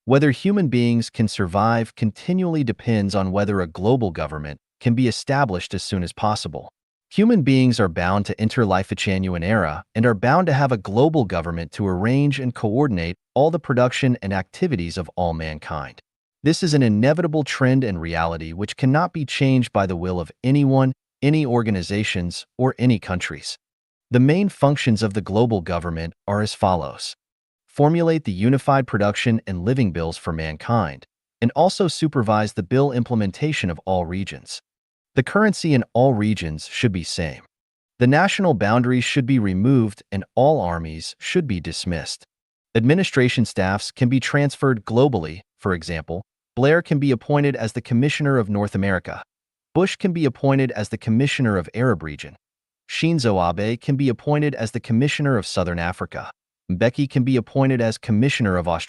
Whether human beings can survive continually depends on whether a global government can be established as soon as possible. Human beings are bound to enter Lifechanyuan era and are bound to have a global government to arrange and coordinate all the production and activities of all mankind. This is an inevitable trend and reality which cannot be changed by the will of anyone, any organizations, or any countries. The main functions of the global government are as follows. Formulate the unified production and living bills for mankind, and also supervise the bill implementation of all regions. The currency in all regions should be same. The national boundaries should be removed and all armies should be dismissed. Administration staffs can be transferred globally. For example, Blair can be appointed as the Commissioner of North America. Bush can be appointed as the Commissioner of Arab region. Shinzo Abe can be appointed as the Commissioner of Southern Africa. Mbeki can be appointed as Commissioner of Australia.